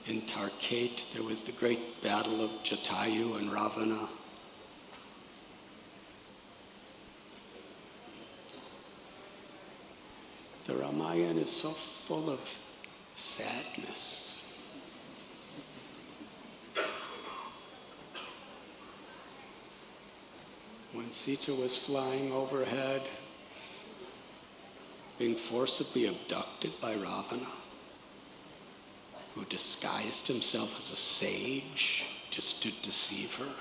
[SPEAKER 1] In Tarkhet, there was the great battle of Jatayu and Ravana. The Ramayana is so full of sadness. When Sita was flying overhead, being forcibly abducted by Ravana, who disguised himself as a sage just to deceive her.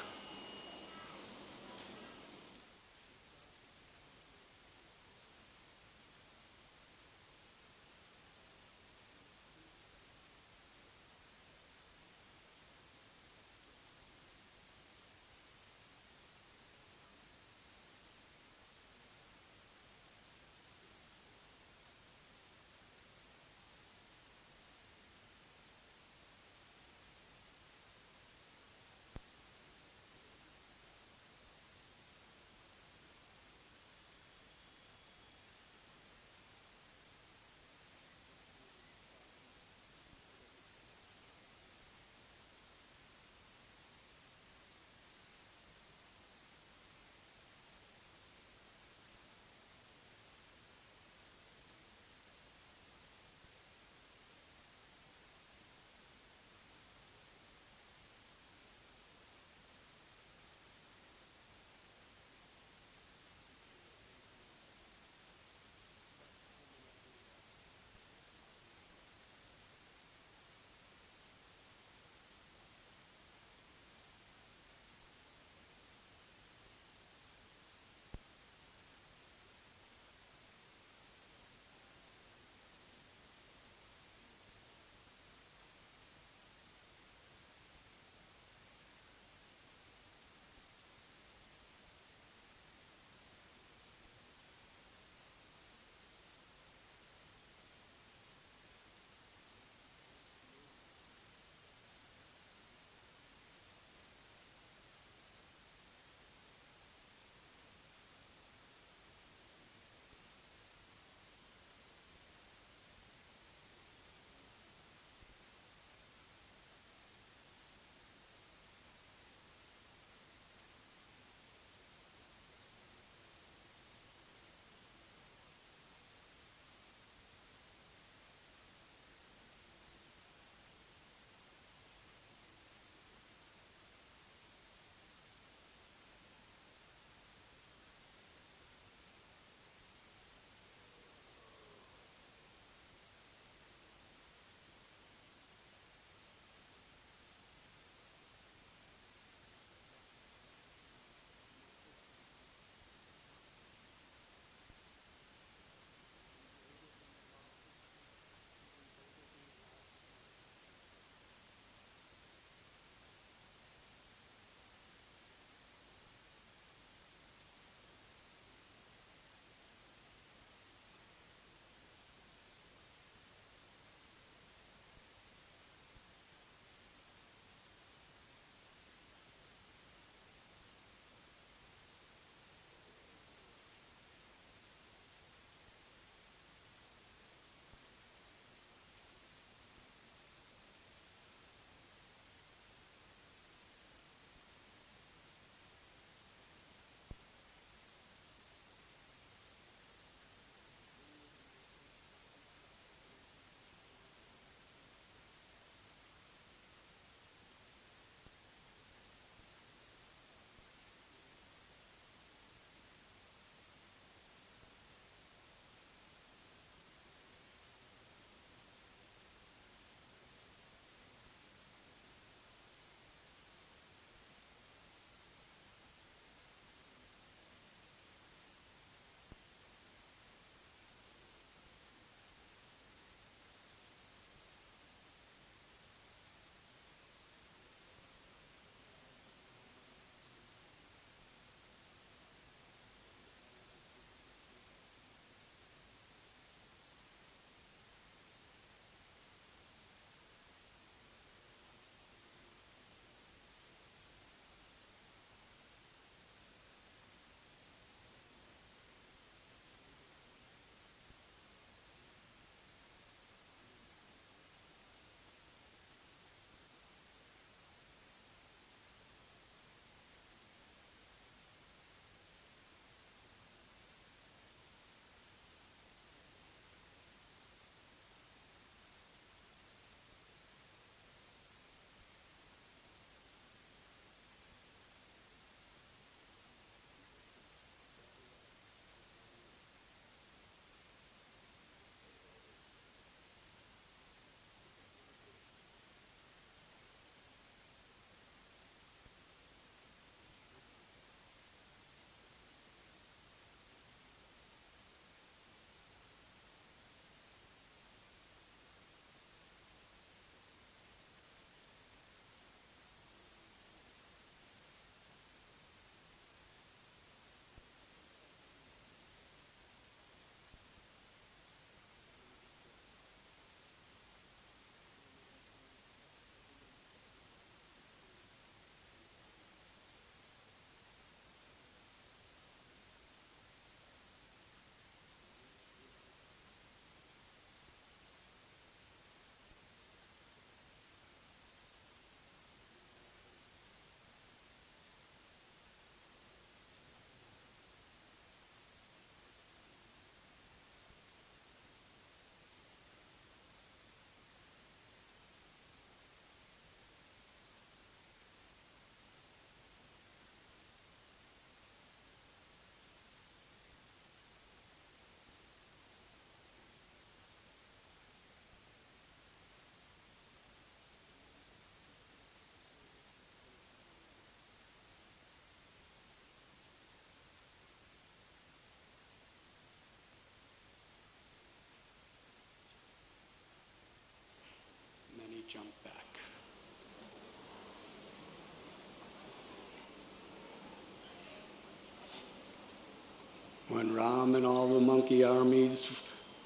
[SPEAKER 1] When Ram and all the monkey armies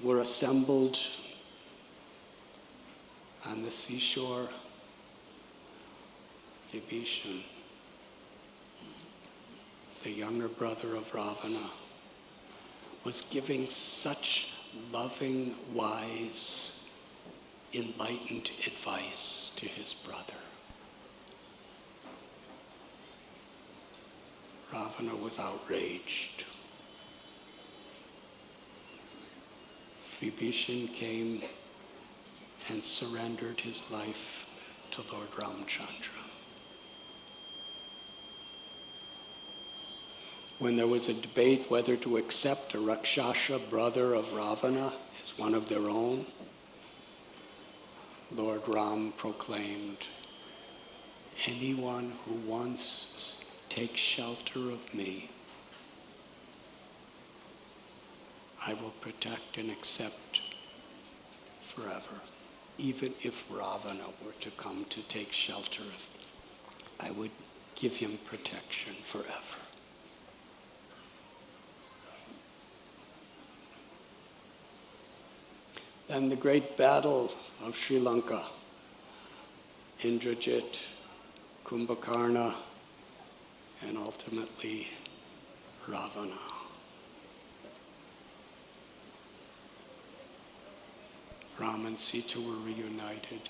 [SPEAKER 1] were assembled on the seashore, Vibhishan, the younger brother of Ravana, was giving such loving, wise, enlightened advice to his brother. Ravana was outraged. Vibhishan came and surrendered his life to Lord Ramchandra. When there was a debate whether to accept a Rakshasa brother of Ravana as one of their own, Lord Ram proclaimed, "Anyone who once takes shelter of me, I will protect and accept forever. Even if Ravana were to come to take shelter of me, I would give him protection forever." Then the great battle of Sri Lanka, Indrajit, Kumbhakarna, and ultimately Ravana. Ram and Sita were reunited,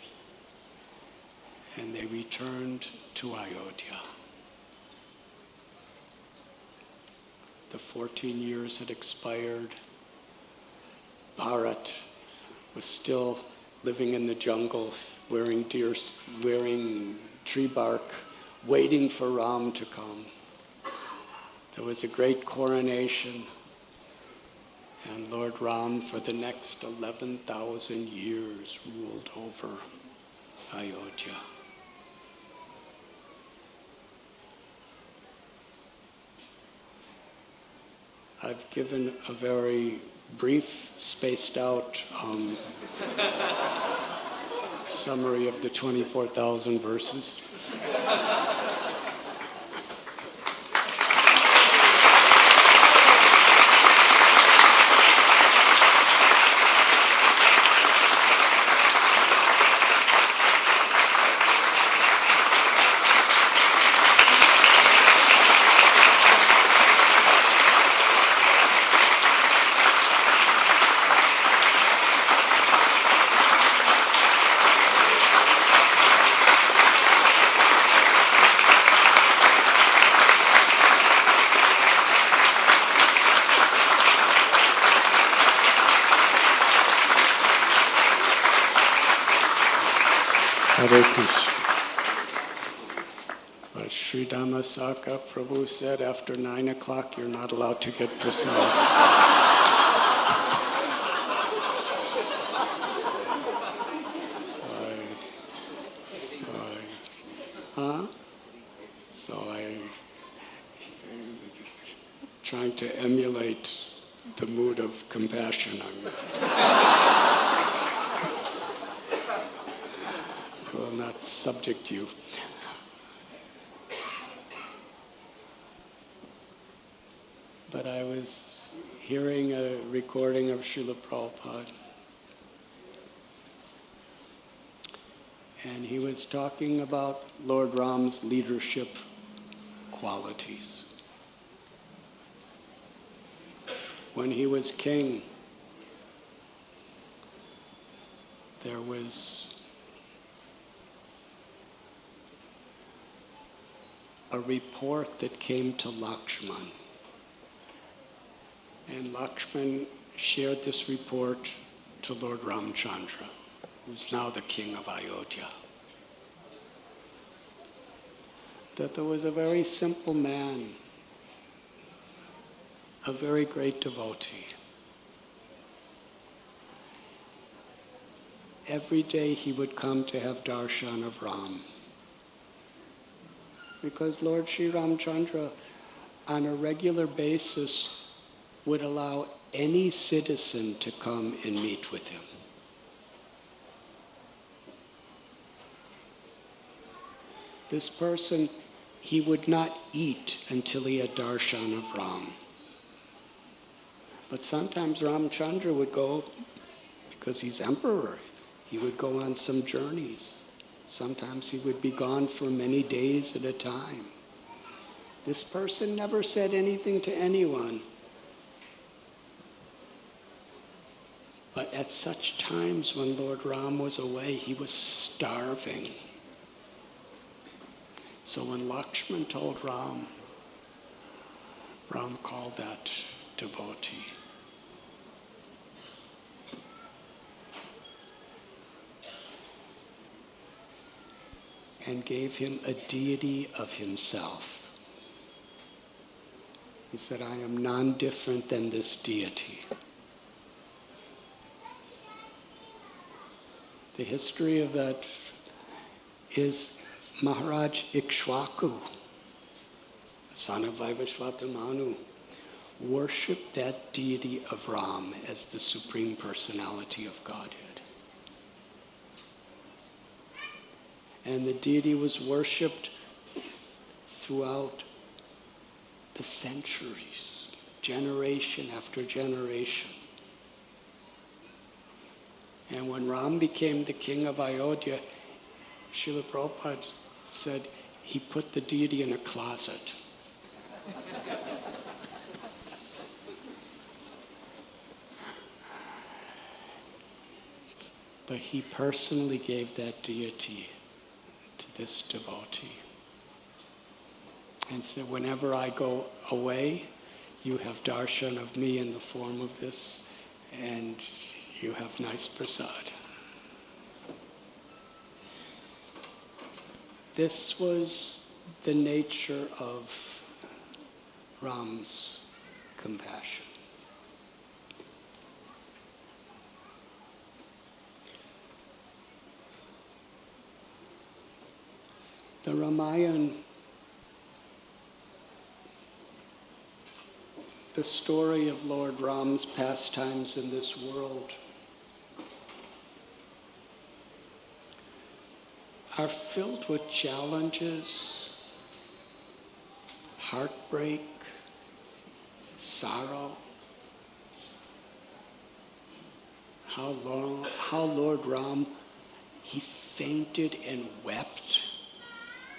[SPEAKER 1] and they returned to Ayodhya. The 14 years had expired. Bharat was still living in the jungle, wearing tree bark, waiting for Ram to come. There was a great coronation, and Lord Ram, for the next 11,000 years, ruled over Ayodhya. I've given a very brief, spaced out summary of the 24,000 verses. Hare Krishna. But Sri Dhammasaka Prabhu said after 9 o'clock you're not allowed to get prasad. So I trying to emulate the mood of compassion. Will not subject you. But I was hearing a recording of Srila Prabhupada, and he was talking about Lord Ram's leadership qualities. When he was king, there was a report that came to Lakshman. And Lakshman shared this report to Lord Ramchandra, who's now the king of Ayodhya. That there was a very simple man, a very great devotee. Every day he would come to have darshan of Ram, because Lord Sri Ramchandra, on a regular basis, would allow any citizen to come and meet with him. This person, he would not eat until he had darshan of Ram. But sometimes Ramchandra would go, because he's emperor, he would go on some journeys. Sometimes he would be gone for many days at a time. This person never said anything to anyone. But at such times when Lord Ram was away, he was starving. So when Lakshman told Ram, Ram called that devotee. And gave him a deity of himself. He said, I am non-different than this deity. The history of that is Maharaj Ikshvaku, son of Vaivashvata Manu, worshipped that deity of Ram as the Supreme Personality of Godhead. And the deity was worshipped throughout the centuries, generation after generation. And when Ram became the king of Ayodhya, Srila Prabhupada said he put the deity in a closet. But he personally gave that deity to this devotee and said, whenever I go away, you have darshan of me in the form of this, and you have nice prasad. This was the nature of Ram's compassion. The Ramayana, the story of Lord Ram's pastimes in this world, are filled with challenges, heartbreak, sorrow. How Lord Ram, he fainted and wept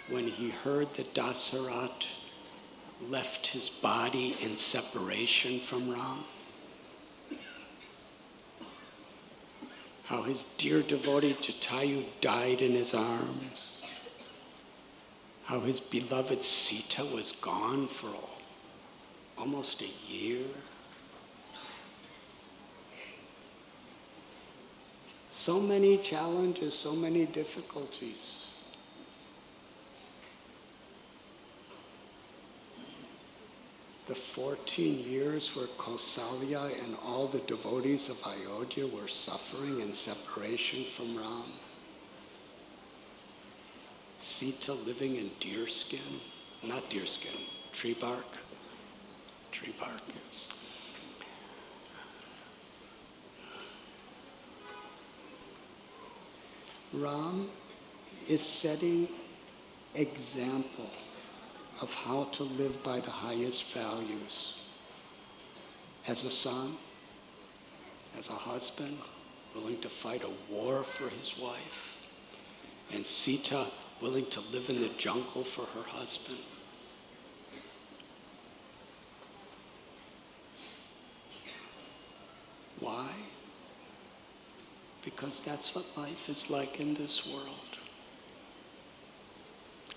[SPEAKER 1] when he heard that Dasarat left his body in separation from Ram. How his dear devotee Jatayu died in his arms. How his beloved Sita was gone for almost a year. So many challenges, so many difficulties. The 14 years where Kausalya and all the devotees of Ayodhya were suffering in separation from Ram. Sita living in deerskin, not deerskin, tree bark. Tree bark, yes. Ram is setting example of how to live by the highest values. As a son, as a husband, willing to fight a war for his wife, and Sita willing to live in the jungle for her husband. Why? Because that's what life is like in this world.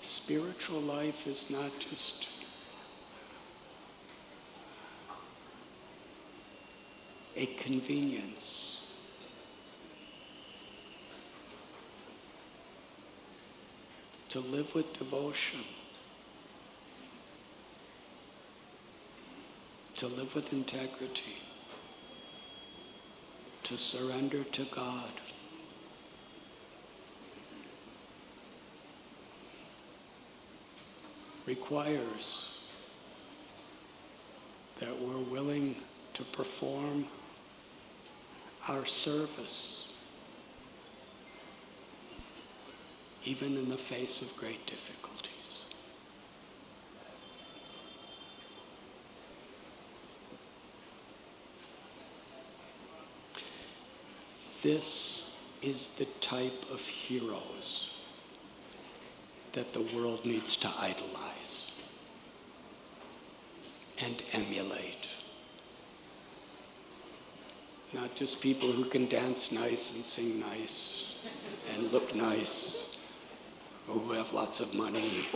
[SPEAKER 1] Spiritual life is not just a convenience. To live with devotion, to live with integrity, to surrender to God. Requires that we're willing to perform our service, even in the face of great difficulties. This is the type of heroes that the world needs to idolize and emulate. Not just people who can dance nice and sing nice and look nice, or who have lots of money.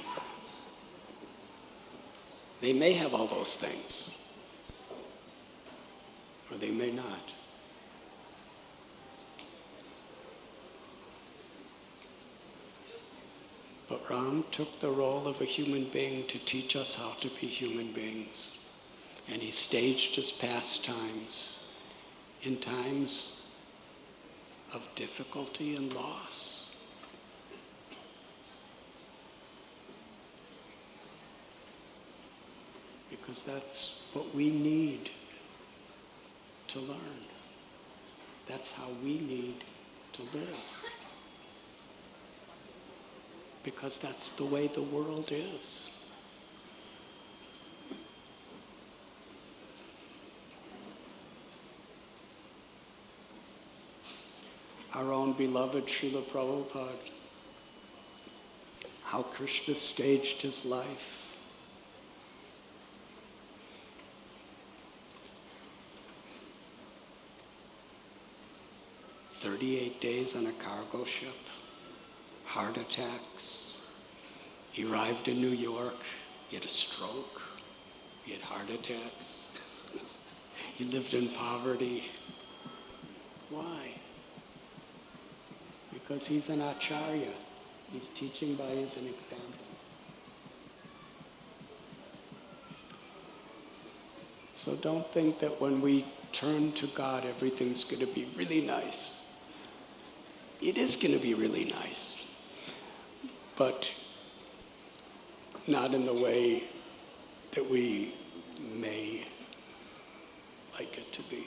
[SPEAKER 1] They may have all those things, or they may not. But Ram took the role of a human being to teach us how to be human beings. And he staged his pastimes in times of difficulty and loss. Because that's what we need to learn. That's how we need to live. Because that's the way the world is. Our own beloved Srila Prabhupada, how Krishna staged his life. "38 days on a cargo ship, heart attacks. He arrived in New York, he had a stroke, he had heart attacks. He lived in poverty. Why? Because he's an acharya. He's teaching by his an example. So don't think that when we turn to God, everything's going to be really nice. It is going to be really nice, but not in the way that we may like it to be.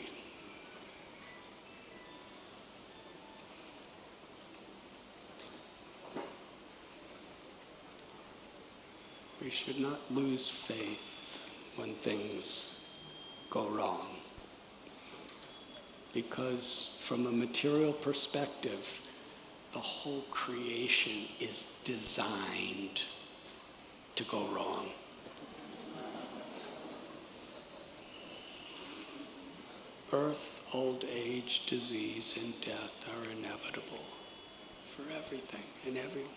[SPEAKER 1] We should not lose faith when things go wrong. Because from a material perspective, the whole creation is designed to go wrong. Birth, old age, disease, and death are inevitable for everything and everyone.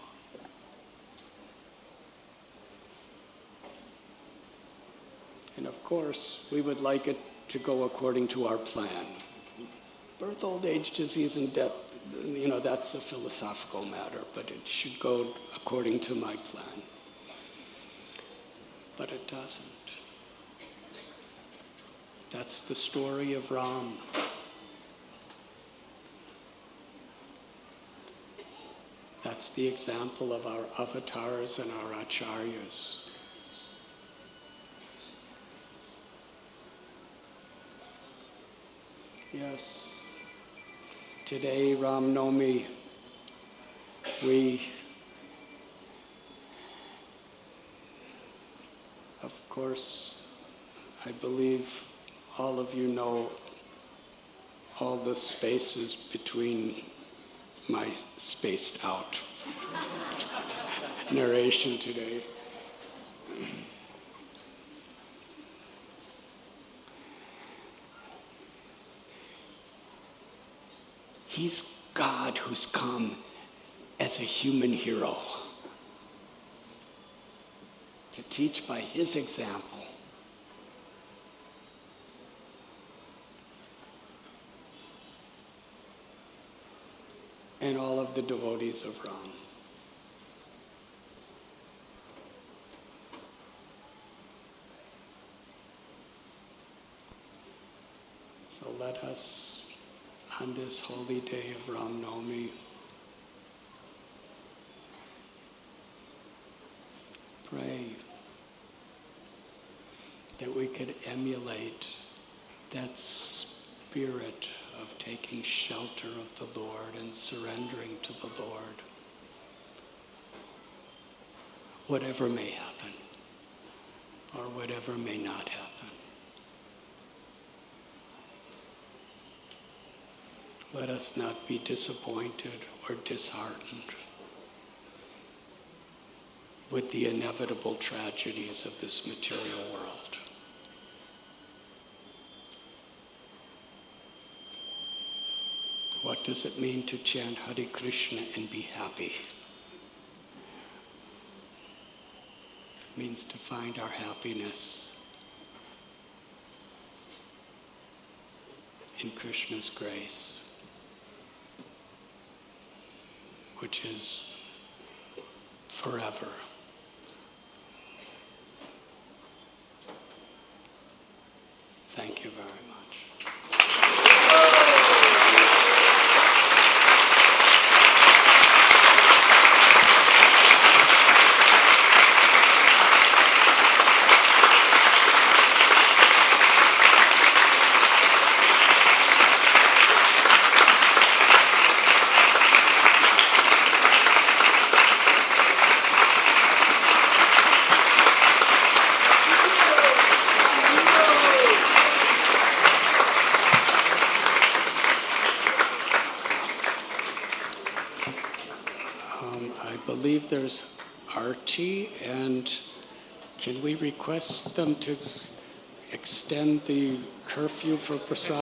[SPEAKER 1] And of course, we would like it to go according to our plan. Birth, old age, disease, and death, that's a philosophical matter, but it should go according to my plan. But it doesn't. That's the story of Ram. That's the example of our avatars and our acharyas. Yes. Today, Ram Navami, of course, I believe all of you know all the spaces between my spaced out narration today. He's God who's come as a human hero to teach by his example. And all of the devotees of Ram. So let us, on this holy day of Ram Navami, pray that we could emulate that spirit of taking shelter of the Lord and surrendering to the Lord, whatever may happen or whatever may not happen. Let us not be disappointed or disheartened with the inevitable tragedies of this material world. What does it mean to chant Hare Krishna and be happy? It means to find our happiness in Krishna's grace, which is forever. Thank you very much. I believe there's Archie, and can we request them to extend the curfew for prasad?